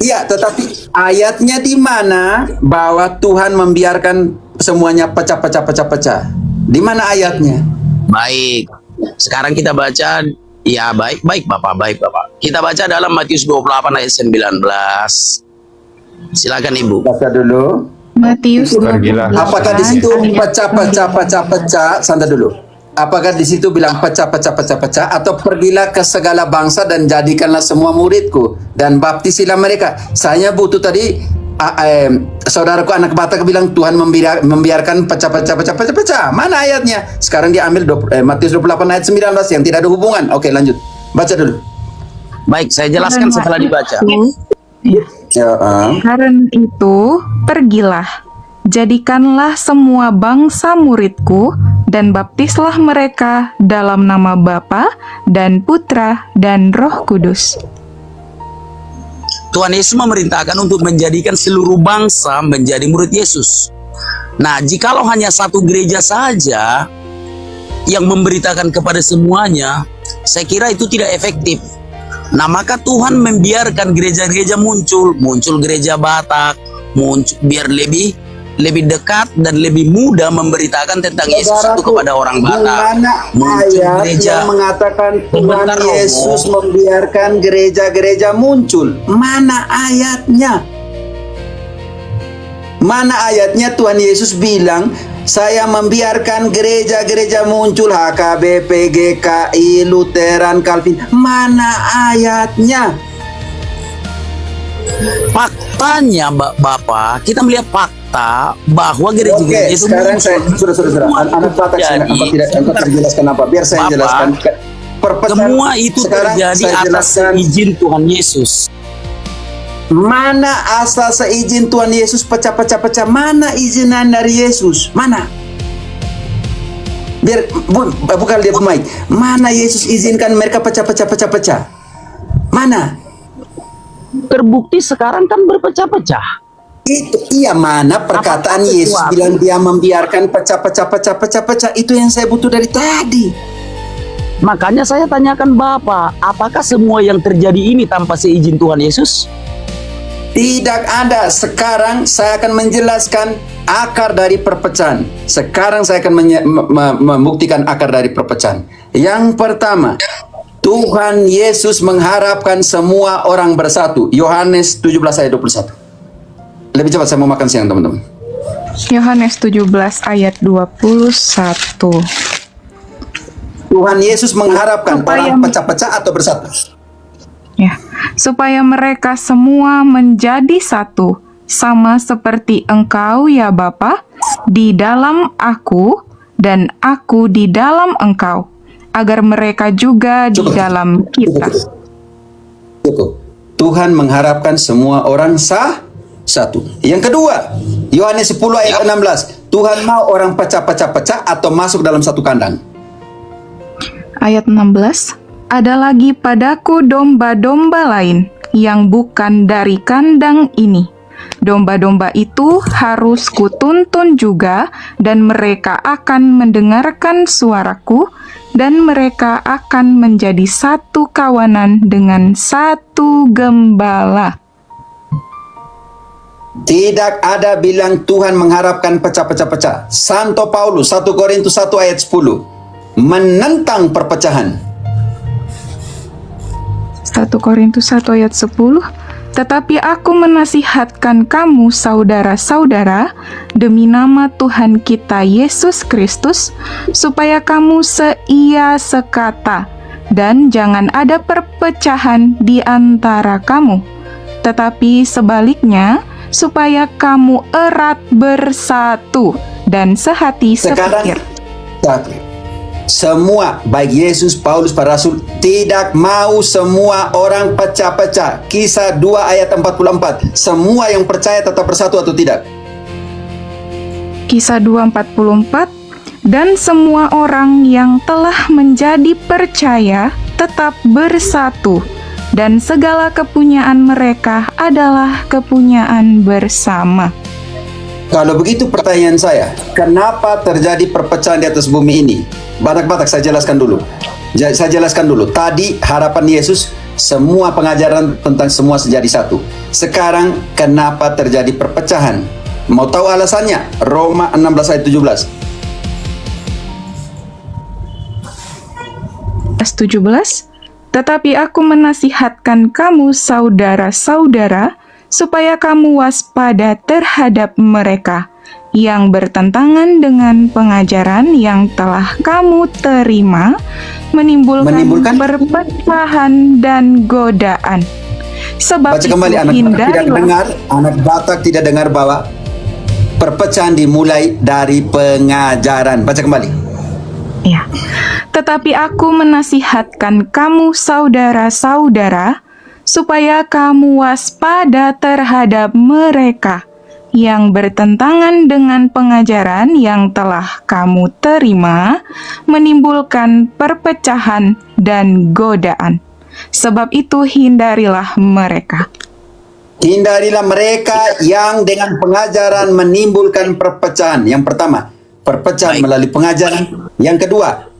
A: Iya, tetapi ayatnya di mana bahwa Tuhan membiarkan semuanya pecah? Di mana ayatnya?
B: Baik. Sekarang kita baca. Ya baik Bapak. Kita baca dalam Matius 28 ayat 19. Silakan Ibu.
A: Baca dulu.
E: Matius 28
A: Apakah di situ
E: ayat
A: pecah? Santai dulu. Apakah di situ bilang pecah atau pergilah ke segala bangsa dan jadikanlah semua muridku dan baptisilah mereka. Saya butuh tadi saudaraku anak Batak bilang Tuhan membiarkan pecah. Mana ayatnya? Sekarang diambil Matius 28 ayat 19 yang tidak ada hubungan. Oke, lanjut. Baca dulu.
B: Baik, saya jelaskan setelah dibaca.
E: Karena itu, pergilah, jadikanlah semua bangsa muridku, dan baptislah mereka dalam nama Bapa dan Putra dan Roh Kudus.
B: Tuhan Yesus memerintahkan untuk menjadikan seluruh bangsa menjadi murid Yesus. Nah, jikalau hanya satu gereja saja yang memberitakan kepada semuanya, saya kira itu tidak efektif. Nah, maka Tuhan membiarkan gereja-gereja muncul gereja Batak, biar lebih dekat dan lebih mudah memberitakan tentang Yesus itu kepada orang
A: Di
B: Batak.
A: mana ayat yang mengatakan Tuhan
B: Sebentar, Romo.
A: Yesus membiarkan gereja-gereja muncul? Mana ayatnya? Mana ayatnya Tuhan Yesus bilang, saya membiarkan gereja-gereja muncul, HKBP, GKI, Lutheran, Calvin. Mana ayatnya?
B: Faktanya, Bapak, kita melihat fakta bahwa gereja-gereja
A: Oke,
B: itu
A: sekarang saya
B: muncul.
A: sudah. Anak Batak
B: Jadi,
A: engkau tidak jelaskan apa? Biar saya
B: Bapak,
A: jelaskan.
B: semua itu
A: sekarang
B: terjadi
A: saya
B: atas
A: jelaskan.
B: izin Tuhan Yesus.
A: Mana asal seizin Tuhan Yesus pecah-pecah-pecah? Mana izinan dari Yesus? Mana? Biar bukan dia pemain. Mana Yesus izinkan mereka pecah-pecah? Mana?
B: Terbukti sekarang kan berpecah-pecah.
A: Itu iya, mana perkataan
B: Apakah
A: Yesus
B: sesuatu-
A: bilang dia membiarkan pecah-pecah. Itu yang saya butuh dari tadi.
B: Makanya saya tanyakan Bapak, apakah semua yang terjadi ini tanpa seizin Tuhan Yesus?
A: Tidak ada. Sekarang saya akan menjelaskan akar dari perpecahan. Sekarang saya akan membuktikan akar dari perpecahan. Yang pertama, Tuhan Yesus mengharapkan semua orang bersatu. Yohanes 17 ayat 21. Lebih cepat, saya mau makan siang, teman-teman.
E: Yohanes 17 ayat 21.
A: Tuhan Yesus mengharapkan
E: Supaya-
A: orang pecah-pecah atau bersatu.
E: Ya, supaya mereka semua menjadi satu, sama seperti Engkau ya Bapa, di dalam Aku dan Aku di dalam Engkau, agar mereka juga di
A: Cukup.
E: dalam kita.
A: Cukup. Tuhan mengharapkan semua orang satu. Yang kedua, Yohanes 10 ayat 16. Tuhan mau orang pecah-pecah atau masuk dalam satu kandang.
E: Ayat 16, ada lagi padaku domba-domba lain yang bukan dari kandang ini. Domba-domba itu harus kutuntun juga, dan mereka akan mendengarkan suaraku, dan mereka akan menjadi satu kawanan dengan satu gembala.
A: Tidak ada bilang Tuhan mengharapkan pecah-pecah. Santo Paulus 1 Korintus 1 ayat 10 menentang perpecahan.
E: 1 Korintus 1 ayat 10, tetapi aku menasihatkan kamu saudara-saudara demi nama Tuhan kita Yesus Kristus, supaya kamu seia sekata dan jangan ada perpecahan di antara kamu, tetapi sebaliknya supaya kamu erat bersatu dan sehati sepikir.
A: Satu. Semua, baik Yesus, Paulus, para rasul, tidak mau semua orang pecah-pecah. Kisah 2 ayat 44. Semua yang percaya tetap bersatu atau tidak?
E: Kisah 2:44, dan semua orang yang telah menjadi percaya tetap bersatu, dan segala kepunyaan mereka adalah kepunyaan bersama.
A: Kalau begitu pertanyaan saya, kenapa terjadi perpecahan di atas bumi ini? Batak-batak, saya jelaskan dulu. Tadi harapan Yesus, semua pengajaran tentang semua menjadi satu. Sekarang kenapa terjadi perpecahan? Mau tahu alasannya? Roma 16 ayat 17.
E: 17, tetapi aku menasihatkan kamu saudara-saudara, supaya kamu waspada terhadap mereka yang bertentangan dengan pengajaran yang telah kamu terima, menimbulkan perpecahan dan godaan. Sebab
A: Baca kembali,
E: itu
A: anak Batak tidak dengar bahwa perpecahan dimulai dari pengajaran. Baca kembali.
E: Ya. Tetapi aku menasihatkan kamu saudara-saudara, supaya kamu waspada terhadap mereka yang bertentangan dengan pengajaran yang telah kamu terima, menimbulkan perpecahan dan godaan. Sebab itu hindarilah mereka.
A: Hindarilah mereka yang dengan pengajaran menimbulkan perpecahan. Yang pertama, perpecahan melalui pengajaran. Yang kedua,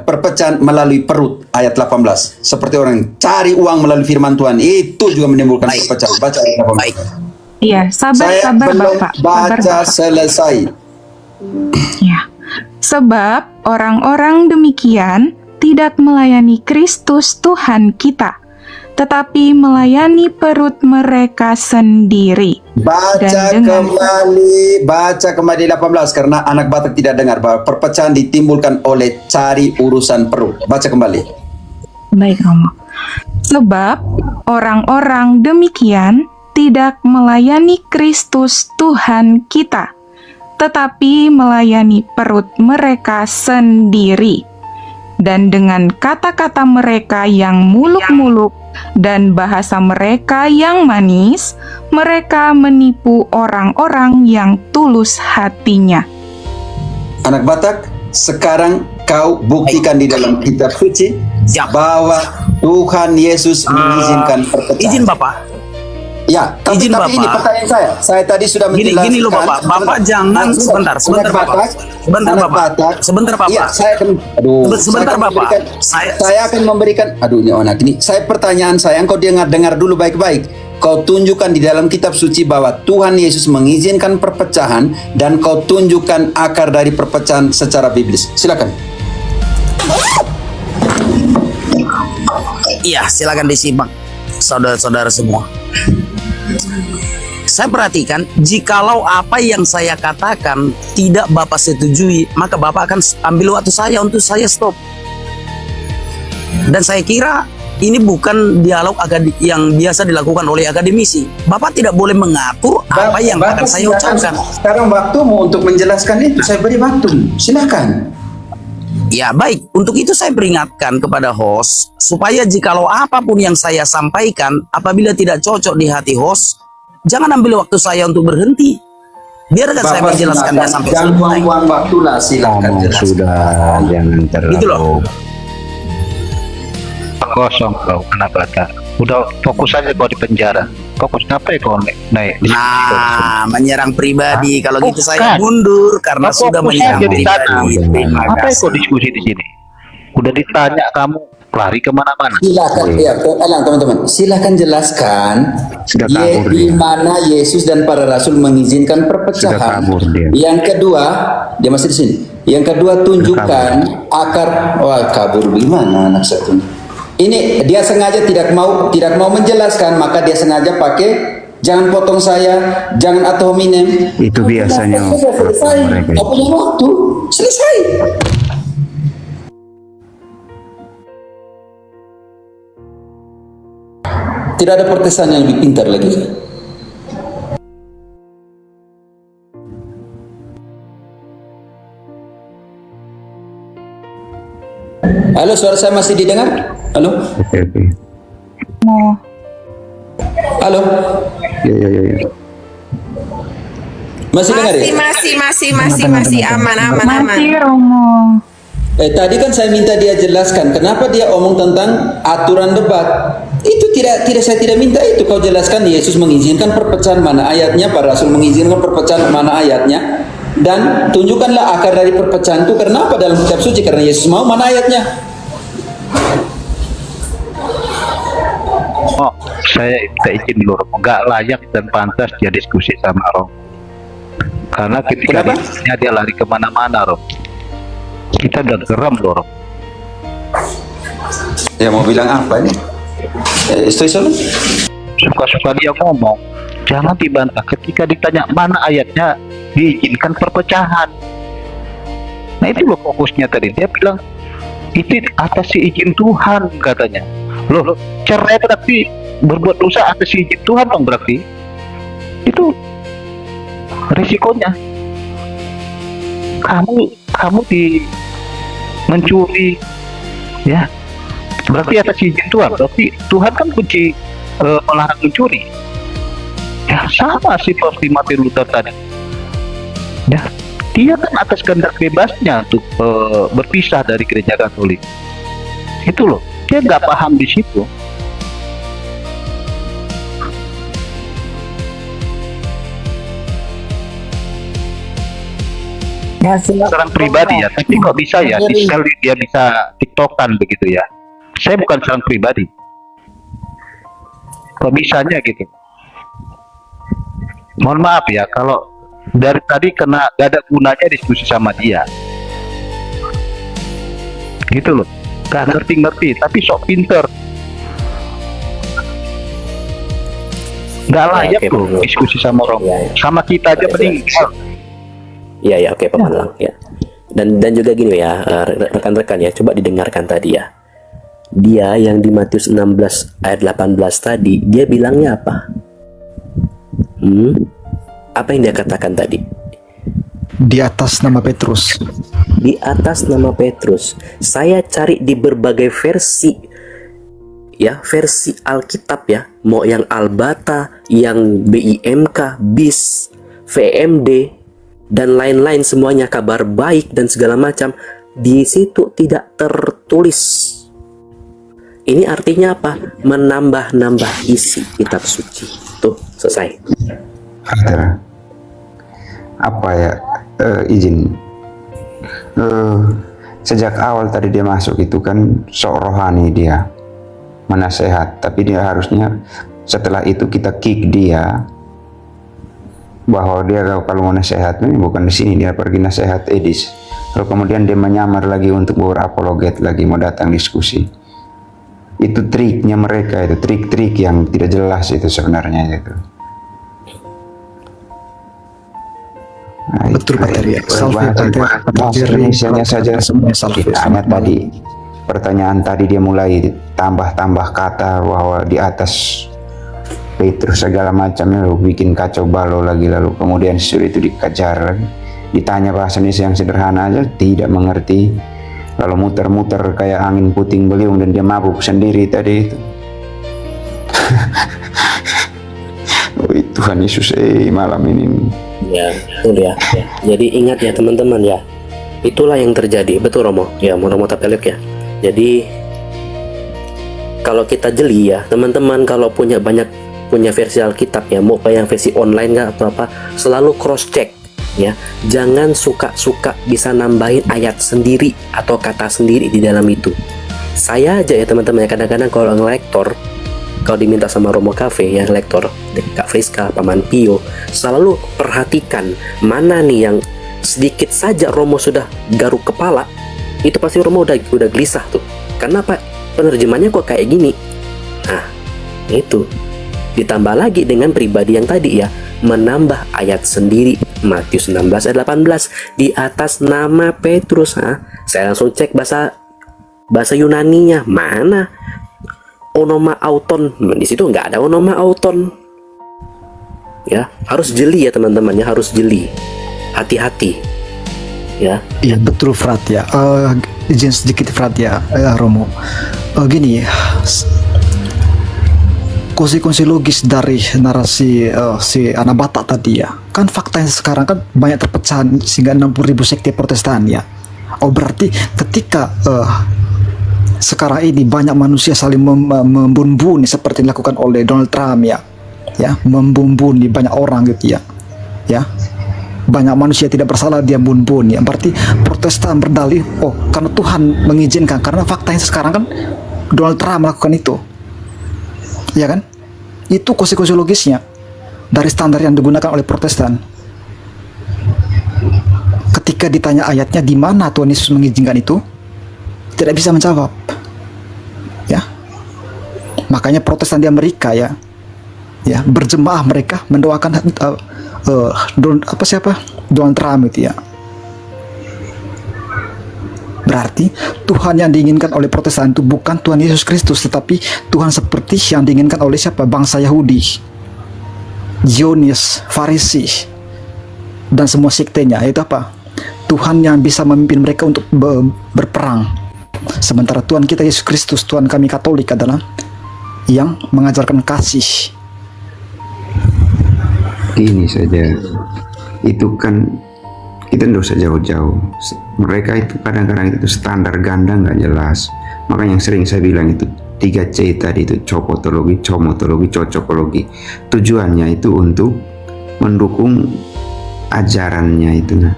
A: perpecahan melalui perut. Ayat 18. Seperti orang cari uang melalui firman Tuhan, itu juga menimbulkan perpecahan. Baca ayat 18.
E: Iya, sabar
A: Saya belum
E: Bapak.
A: baca
E: Sabar, Bapak.
A: selesai.
E: Ya. Sebab orang-orang demikian tidak melayani Kristus Tuhan kita, tetapi melayani perut mereka sendiri.
A: Baca kembali 18, karena anak Batak tidak dengar bahwa perpecahan ditimbulkan oleh cari urusan perut. Baca kembali.
E: Baik, Romo. Sebab orang-orang demikian tidak melayani Kristus Tuhan kita, tetapi melayani perut mereka sendiri. Dan dengan kata-kata mereka yang muluk-muluk dan bahasa mereka yang manis, mereka menipu orang-orang yang tulus hatinya.
A: Anak Batak, sekarang kau buktikan di dalam kitab suci
B: Siap.
A: bahwa Tuhan Yesus mengizinkan perpecahan.
B: Izin Bapak.
A: Ya, tapi
B: Izin,
A: ini
B: Bapak.
A: pertanyaan saya. Saya tadi sudah menjelaskan.
B: Gini loh Bapak. Bapak jangan sebentar
A: Anak
B: Bapak.
A: Batak,
B: Sebentar
A: anak
B: Bapak.
A: Batak.
B: Sebentar Bapak.
A: Iya, saya akan
B: Sebentar,
A: saya akan
B: Bapak.
A: memberikan- saya akan memberikan ini anak ini. Pertanyaan saya, engkau dengar dulu baik-baik. Kau tunjukkan di dalam kitab suci bahwa Tuhan Yesus mengizinkan perpecahan dan kau tunjukkan akar dari perpecahan secara biblis. Silakan.
B: Iya, silakan disimak saudara-saudara semua. Saya perhatikan, jikalau apa yang saya katakan tidak Bapak setujui, maka Bapak akan ambil waktu saya untuk saya stop. Dan saya kira ini bukan dialog yang biasa dilakukan oleh akademisi. Bapak tidak boleh mengatur apa yang akan saya ucapkan.
A: Sekarang waktumu untuk menjelaskan itu, saya beri waktu. Silakan.
B: Ya baik, untuk itu saya peringatkan kepada host, supaya jikalau apapun yang saya sampaikan, apabila tidak cocok di hati host, jangan ambil waktu saya untuk berhenti. Biarkan saya menjelaskannya sampai
A: jangan
B: selesai.
A: buang-buang waktu lah, silakan
H: Ngomong
A: jelaskan.
H: sudah, jangan terlalu.
B: Gitu loh.
I: Kosong kau anak Batak. Udah fokus aja kau di penjara. Fokus ngapain kau naik di
B: Nah, menyerang pribadi. Kalau gitu saya
I: Bukan.
B: mundur karena
I: Kau
B: sudah
I: fokus
B: menyerang
I: aja di sana.
B: pribadi. Terima
I: Apa
B: kasih.
I: kau diskusi di sini? Udah ditanya kamu lari kemana-mana.
A: Silakan, ya, teman-teman. Silakan jelaskan
H: Sudah kabur
A: di
H: dia.
A: mana Yesus dan para rasul mengizinkan
H: Sudah
A: perpecahan.
H: kabur dia.
A: Yang kedua, dia masih di sini. Yang kedua, tunjukkan akar. Wah, kabur gimana anak satu? Ini dia sengaja tidak mau menjelaskan, maka dia sengaja pakai jangan potong saya, jangan ad hominem.
H: Itu biasanya
A: Sudah selesai.
H: mereka.
A: Kau punya waktu, selesai. Tidak ada pertesan yang lebih pintar lagi. Halo, suara saya masih didengar? Halo?
H: Oke, oke.
E: Mau
A: Halo?
H: Ya.
A: Masih dengar ya?
J: Masih aman.
E: Masih Romo.
A: Tadi kan saya minta dia jelaskan kenapa dia omong tentang aturan debat. Itu saya tidak minta itu kau jelaskan Yesus mengizinkan perpecahan mana ayatnya, para rasul mengizinkan perpecahan mana ayatnya, dan tunjukkanlah akar dari perpecahan itu karena apa dalam kitab suci, karena Yesus mau mana ayatnya.
I: Oh, saya minta izin dulu, Romo. Nggak layak dan pantas dia diskusi sama Romo. Karena ketika
A: Kenapa?
I: dia lari kemana-mana, Romo. Kita udah geram loh, Romo.
A: Ya mau bilang apa ini? Estoy solo?
I: Suka-suka dia ngomong, jangan dibantah. Ketika ditanya mana ayatnya diizinkan perpecahan. Nah itu loh fokusnya tadi. Dia bilang itu atas izin Tuhan katanya. Loh, cerai berarti berbuat dosa atas izin Tuhan dong berarti. Itu risikonya. Kamu mencuri, ya. Berarti atas izin Tuhan. Berarti Tuhan kan kunci melarang mencuri. Ya sama seperti Martin Luther tadi. Ya, dia kan atas kehendak bebasnya untuk berpisah dari gereja Katolik. Itu loh, dia nggak paham di situ. Serang pribadi ya, tapi kok bisa ya sekali dia bisa tiktokan begitu ya. Saya bukan serang pribadi. Kok bisanya gitu? Mohon maaf ya kalau dari tadi kena gak ada gunanya diskusi sama dia. Gitu loh. Gak ngerti-ngerti tapi sok pinter. Gak layak
J: oke,
I: loh
J: Pak.
I: diskusi sama orang.
J: Ya, ya.
I: Sama kita aja mending.
J: Iya, oke Pak Manlang ya. Dan juga gini ya, rekan-rekan ya, coba didengarkan tadi ya. Dia yang di Matius 16 ayat 18 tadi, dia bilangnya apa? Apa yang dia katakan tadi?
K: Di atas nama Petrus.
J: Di atas nama Petrus. Saya cari di berbagai versi, ya, versi Alkitab ya, mau yang Albata, yang BIMK, BIS, VMD, dan lain-lain semuanya, Kabar Baik dan segala macam, di situ tidak tertulis. Ini artinya apa? Menambah-nambah isi kitab suci. Tuh, selesai.
H: Ada apa ya, izin, sejak awal tadi dia masuk itu kan sok rohani, dia menasehat, tapi dia harusnya setelah itu kita kick dia bahwa dia kalau mau nasihat ini bukan di sini, dia pergi nasihat Edis, lalu kemudian dia menyamar lagi untuk berapologet lagi, mau datang diskusi. Itu triknya mereka, itu trik-trik yang tidak jelas itu sebenarnya itu.
K: Betul Pak Teri.
H: Bahasa Indonesia saja hanya tadi pertanyaan tadi dia mulai tambah-tambah kata bahwa di atas Petrus segala macamnya, lalu bikin kacau balau lagi, lalu kemudian sudah itu dikejar lagi, ditanya bahasa Indonesia yang sederhana aja tidak mengerti, lalu muter-muter kayak angin puting beliung dan dia mabuk sendiri tadi itu. Oh, Tuhan Yesus malam ini.
J: Ya, betul ya. Jadi ingat ya teman-teman ya, itulah yang terjadi. Betul Romo, ya Romo Tapelek ya. Jadi kalau kita jeli ya teman-teman, kalau punya versi Alkitab ya, mau yang versi online nggak atau apa, selalu cross check ya. Jangan suka-suka bisa nambahin ayat sendiri atau kata sendiri di dalam itu. Saya aja ya teman-teman ya, kadang-kadang kalau ngelektor, kalau diminta sama Romo Cafe ya, lektor Kak Friska, Paman Pio, selalu perhatikan mana nih yang sedikit saja Romo sudah garuk kepala, itu pasti Romo udah gelisah tuh. Karena apa? Penerjemahnya kok kayak gini. Nah, itu ditambah lagi dengan pribadi yang tadi ya, menambah ayat sendiri. Matius 16 ayat 18 di atas nama Petrus. Saya langsung cek bahasa Yunaninya mana. Onoma auton, di situ nggak ada onoma auton. Ya, harus jeli ya teman-teman ya, harus jeli, hati-hati. Ya.
K: Iya betul Frat ya. Izin sedikit Frat ya, Romo. Gini ya, konsekuensi logis dari narasi si Anabata tadi ya, kan faktanya sekarang kan banyak terpecah sehingga 60.000 sekte Protestan ya. Oh berarti ketika sekarang ini banyak manusia saling membumbuni seperti dilakukan oleh Donald Trump ya, membumbuni banyak orang gitu ya, banyak manusia tidak bersalah dia bumbuni ya. Berarti Protestan berdalih, oh karena Tuhan mengizinkan, karena faktanya sekarang kan Donald Trump melakukan itu, ya kan? Itu konsekuensi logisnya dari standar yang digunakan oleh Protestan. Ketika ditanya ayatnya di mana Tuhan Yesus mengizinkan itu, tidak bisa menjawab ya. Makanya Protestan di Amerika ya berjemaah mereka mendoakan Donald Trump itu ya. Berarti Tuhan yang diinginkan oleh Protestan itu bukan Tuhan Yesus Kristus, tetapi Tuhan seperti yang diinginkan oleh siapa? Bangsa Yahudi, Zionis, Farisi, dan semua sektenya. Itu apa? Tuhan yang bisa memimpin mereka untuk berperang. Sementara Tuhan kita Yesus Kristus, Tuhan kami Katolik adalah yang mengajarkan kasih.
H: Ini saja, itu kan kita tidak usah jauh-jauh. Mereka itu kadang-kadang itu standar ganda nggak jelas. Makanya yang sering saya bilang itu 3C tadi itu, copotologi, comotologi, cocokologi. Tujuannya itu untuk mendukung ajarannya itu. Nah,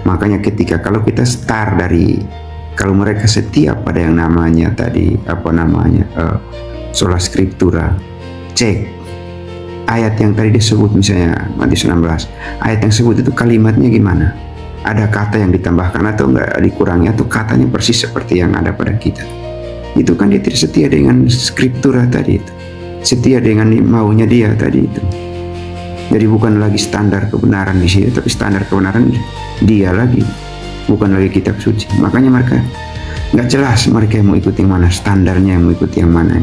H: makanya ketika kalau kita start dari, kalau mereka setia pada yang namanya tadi sola scriptura, cek ayat yang tadi disebut misalnya Matius 16, ayat yang disebut itu kalimatnya gimana, ada kata yang ditambahkan atau enggak dikurangi, atau katanya persis seperti yang ada pada kita. Itu kan dia tidak setia dengan scriptura tadi itu, setia dengan maunya dia tadi itu. Jadi bukan lagi standar kebenaran di sini, tapi standar kebenaran dia lagi, bukan lagi kitab suci. Makanya mereka nggak jelas mereka yang mau ikuti yang mana, standarnya yang mau ikuti yang mana.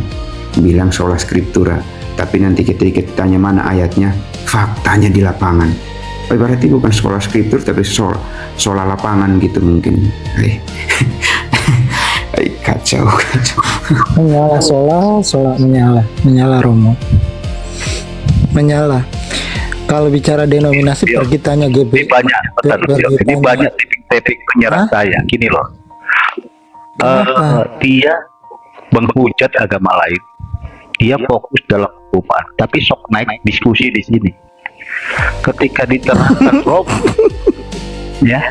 H: Bilang sola scriptura, Tapi nanti ketika kita tanya mana ayatnya, faktanya di lapangan. Oh, berarti bukan sekolah skriptur tapi sekolah lapangan gitu mungkin. Kacau.
D: Menyala Romo. Menyala. Kalau bicara denominasi
I: Yo,
D: pergi tanya GB.
I: Ini banyak, bentar,
D: Pergi
I: Yo. Ini
D: tanya.
I: banyak titik-titik penyerang saya. Gini loh, dia menghujat agama lain. Dia fokus dalam hukuman, tapi sok naik diskusi di sini. Ketika diterangkan Rob, ya,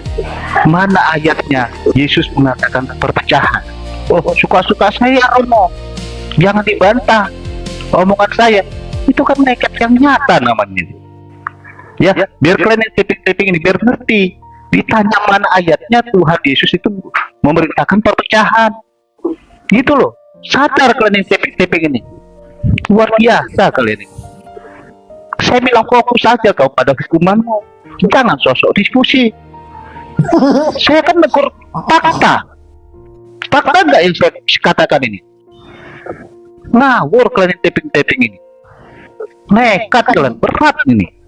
I: mana ayatnya Yesus mengatakan perpecahan? Oh, suka-suka saya Romo, jangan dibantah omongan saya. Itu kan nekat yang nyata namanya. Ya, biar kalian yang tipik-tipik ini biar ngerti. Ditanya mana ayatnya Tuhan Yesus itu memerintahkan perpecahan. Gitu loh. Sadar kalian yang tipik-tipik ini. Luar biasa kalian ini. Saya bilang fokus saja kau pada hukumanmu. Jangan sosok diskusi. Saya kan negur fakta. Fakta enggak yang saya katakan ini? Ngawur kalian yang tipik-tipik ini. Nekat kalian, berat ini.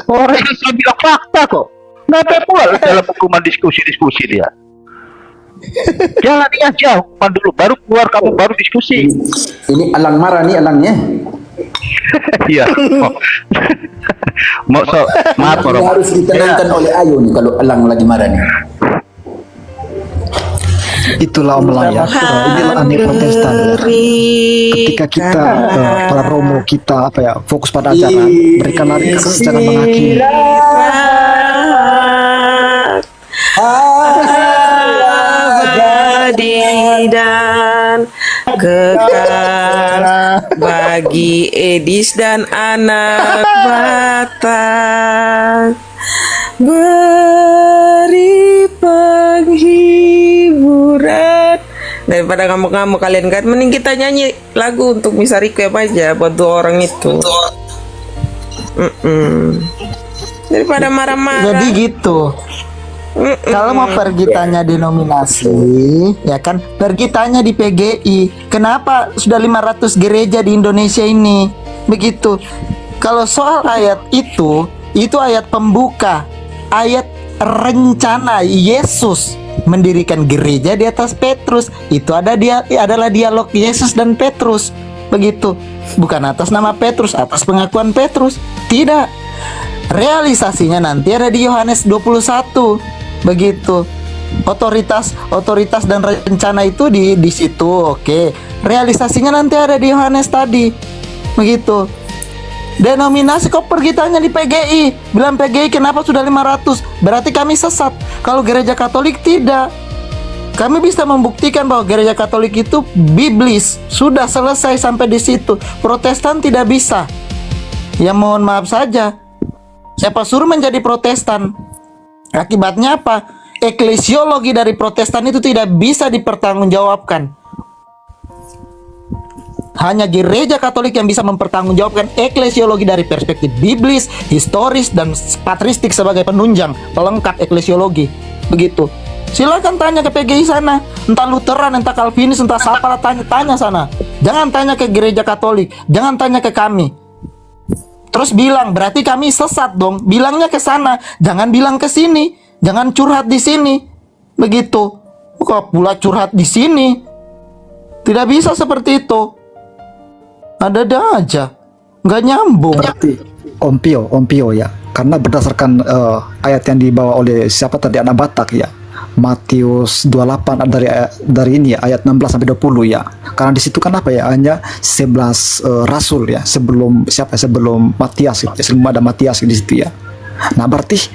I: Orang yang saya bilang fakta kok. Nggak pula dalam hukuman diskusi-diskusi dia. Jangan dia jauh, hukuman dulu, baru keluar kamu baru diskusi.
A: Ini Alang marah nih Alangnya.
I: Iya. Maaf
A: Ini
I: Romo.
A: harus ditenangkan oleh Ayu nih kalau Alang lagi marah nih.
K: Itulah Om Laya. Inilah aneh Protestan ya. Ketika kita para Romo kita fokus pada ajaran, mereka lari ke jangan menghakimi.
L: Abadi dan kekal bagi Edis dan anak Batak, beri penghiburan. Daripada ngamuk-ngamuk kalian kan, mending kita nyanyi lagu untuk bisa requiem aja buat dua orang itu. Daripada marah-marah.
D: Jadi gitu. Kalau mau pergi tanya denominasi, ya kan, pergi tanya di PGI. Kenapa sudah 500 gereja di Indonesia ini? Begitu. Kalau soal ayat itu ayat pembuka, ayat rencana Yesus mendirikan gereja di atas Petrus. Itu adalah dialog Yesus dan Petrus. Begitu. Bukan atas nama Petrus, atas pengakuan Petrus. Tidak. Realisasinya nanti ada di Yohanes 21. Begitu. Otoritas dan rencana itu di situ. Oke. Realisasinya nanti ada di Yohanes tadi. Begitu. Denominasi kok pergi tanya di PGI, bilang PGI kenapa sudah 500? Berarti kami sesat. Kalau gereja Katolik tidak. Kami bisa membuktikan bahwa gereja Katolik itu biblis. Sudah selesai sampai di situ. Protestan tidak bisa. Ya mohon maaf saja. Siapa suruh menjadi Protestan? Akibatnya apa? Eklesiologi dari Protestan itu tidak bisa dipertanggungjawabkan. Hanya gereja Katolik yang bisa mempertanggungjawabkan eklesiologi dari perspektif biblis, historis, dan patristik sebagai penunjang, pelengkap eklesiologi. Begitu. Silakan tanya ke PGI sana, entah Lutheran, entah Calvinis, entah siapa, tanya sana. Jangan tanya ke gereja Katolik, jangan tanya ke kami. Terus bilang berarti kami sesat dong. Bilangnya ke sana, jangan bilang ke sini, jangan curhat di sini. Begitu. Kok pula curhat di sini? Tidak bisa seperti itu. Ada aja, nggak nyambung.
K: Berarti Om Pio ya, karena berdasarkan ayat yang dibawa oleh siapa tadi anak Batak ya, Matius 28 dari ini ya, ayat 16 sampai 20 ya. Karena di situ kan apa ya, hanya 11 rasul ya, sebelum Matias ya, sebelum ada Matias di situ ya. Nah, berarti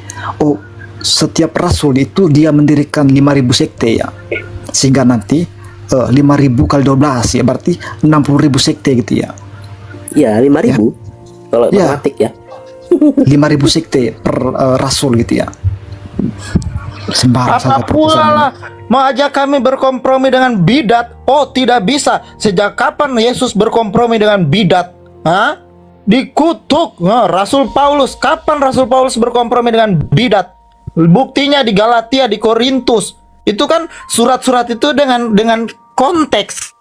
K: setiap rasul itu dia mendirikan 5.000 sekte ya. Sehingga nanti 5.000 kali 12 ya, berarti 60.000 sekte gitu ya.
J: Ya, 5.000 ya. Kalau matematik ya.
K: 5.000 sekte per rasul gitu ya. Sembarang
D: Apa pula lah, mau ajak kami berkompromi dengan bidat? Oh, tidak bisa. Sejak kapan Yesus berkompromi dengan bidat? Hah? Dikutuk. Rasul Paulus, kapan Rasul Paulus berkompromi dengan bidat? Buktinya di Galatia, di Korintus. Itu kan surat-surat itu dengan konteks.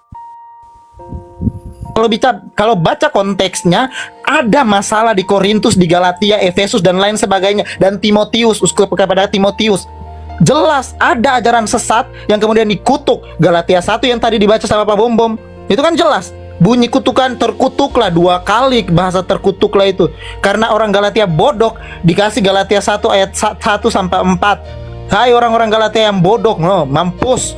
D: Kalau baca konteksnya, ada masalah di Korintus, di Galatia, Efesus dan lain sebagainya, dan Timotius, uskup kepada Timotius. Jelas ada ajaran sesat yang kemudian dikutuk. Galatia 1 yang tadi dibaca sama Pak Bom, itu kan jelas. Bunyi kutukan, terkutuklah 2 kali, bahasa terkutuklah itu. Karena orang Galatia bodoh, dikasih Galatia 1 ayat 1 sampai 4. Hai orang-orang Galatia yang bodoh, no, mampus.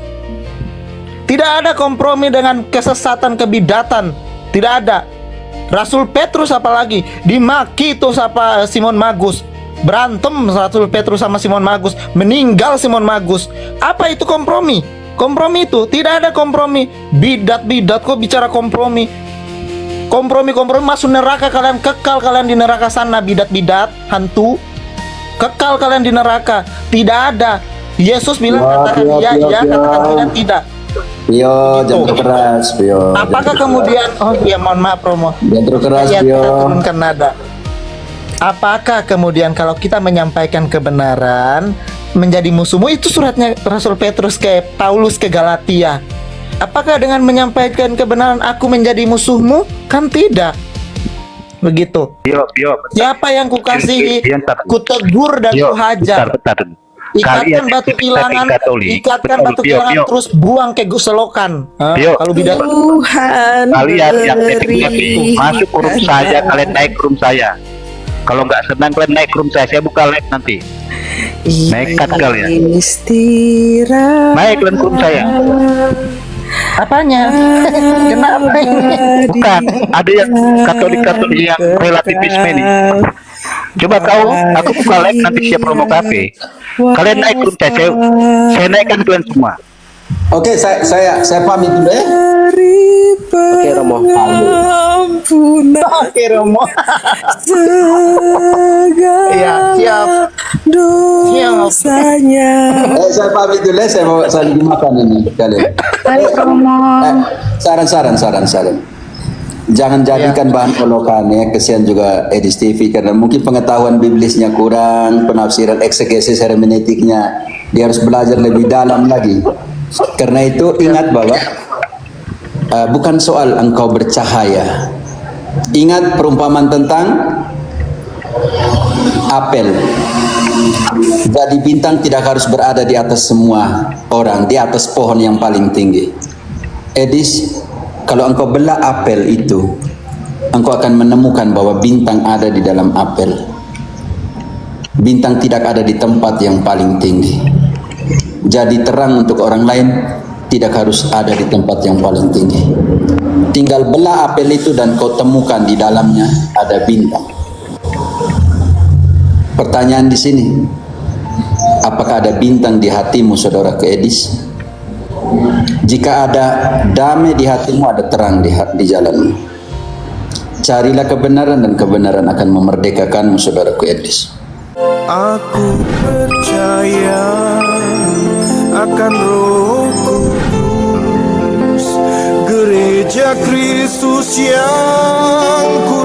D: Tidak ada kompromi dengan kesesatan kebidatan. Tidak ada. Rasul Petrus apalagi dimaki itu sama Simon Magus. Berantem Rasul Petrus sama Simon Magus, meninggal Simon Magus. Apa itu kompromi? Kompromi itu tidak ada kompromi. Bidat kok bicara kompromi. Kompromi masuk neraka, kalian kekal kalian di neraka sana, bidat hantu. Kekal kalian di neraka. Tidak ada. Yesus bilang katakan iya, katakan tidak.
A: Pio, jangan keras, Pio.
D: Apakah kemudian mohon maaf Romo.
A: Jangan keras,
D: Kita
A: Pio.
D: turunkan nada. Apakah kemudian kalau kita menyampaikan kebenaran menjadi musuhmu? Itu suratnya Rasul Petrus ke Paulus ke Galatia. Apakah dengan menyampaikan kebenaran aku menjadi musuhmu? Kan tidak. Begitu.
I: Pio.
D: Siapa yang kukasihi, kutegur dan
I: Pio,
D: kuhajar.
I: bentar.
D: Ikatkan batu kilangan, terus buang ke selokan.
I: Pio.
D: Kalau bidat
L: Tuhan
I: Kalian yang itu masuk ke room saja, kalian naik ke room saya. Kalau nggak senang kalian naik ke room saya buka live nanti. Nekat kalian. Naik kalian ke room saya.
D: apanya? Kenapa ini?
I: Bukan, ada yang Katolik yang relativisme ini. Coba kau, aku buka live nanti siap promo kafe. Kalian naik room saya naikkan kalian semua.
A: Oke, saya pamit dulu ya.
J: Oke Romo.
D: Oke Romo. Iya, siap.
A: Saya pamit dulu ya, saya mau saling makan ini kalian.
E: Baik, Romo.
A: Saran. Jangan jadikan bahan olokan ya, kesian juga Edis TV karena mungkin pengetahuan biblisnya kurang, penafsiran eksegesis hermeneutiknya dia harus belajar lebih dalam lagi. Karena itu ingat bahwa bukan soal engkau bercahaya. Ingat perumpamaan tentang apel. Jadi bintang tidak harus berada di atas semua orang, di atas pohon yang paling tinggi. Edis, kalau engkau belah apel itu, engkau akan menemukan bahwa bintang ada di dalam apel. Bintang tidak ada di tempat yang paling tinggi. Jadi terang untuk orang lain tidak harus ada di tempat yang paling tinggi. Tinggal belah apel itu dan kau temukan di dalamnya ada bintang. Pertanyaan di sini, apakah ada bintang di hatimu, saudara Edis? Jika ada damai di hatimu, ada terang di jalanmu. Carilah kebenaran dan kebenaran akan memerdekakanmu, saudaraku Edis.
F: Aku percaya akan Roh Kudus, gereja Kristus yang ku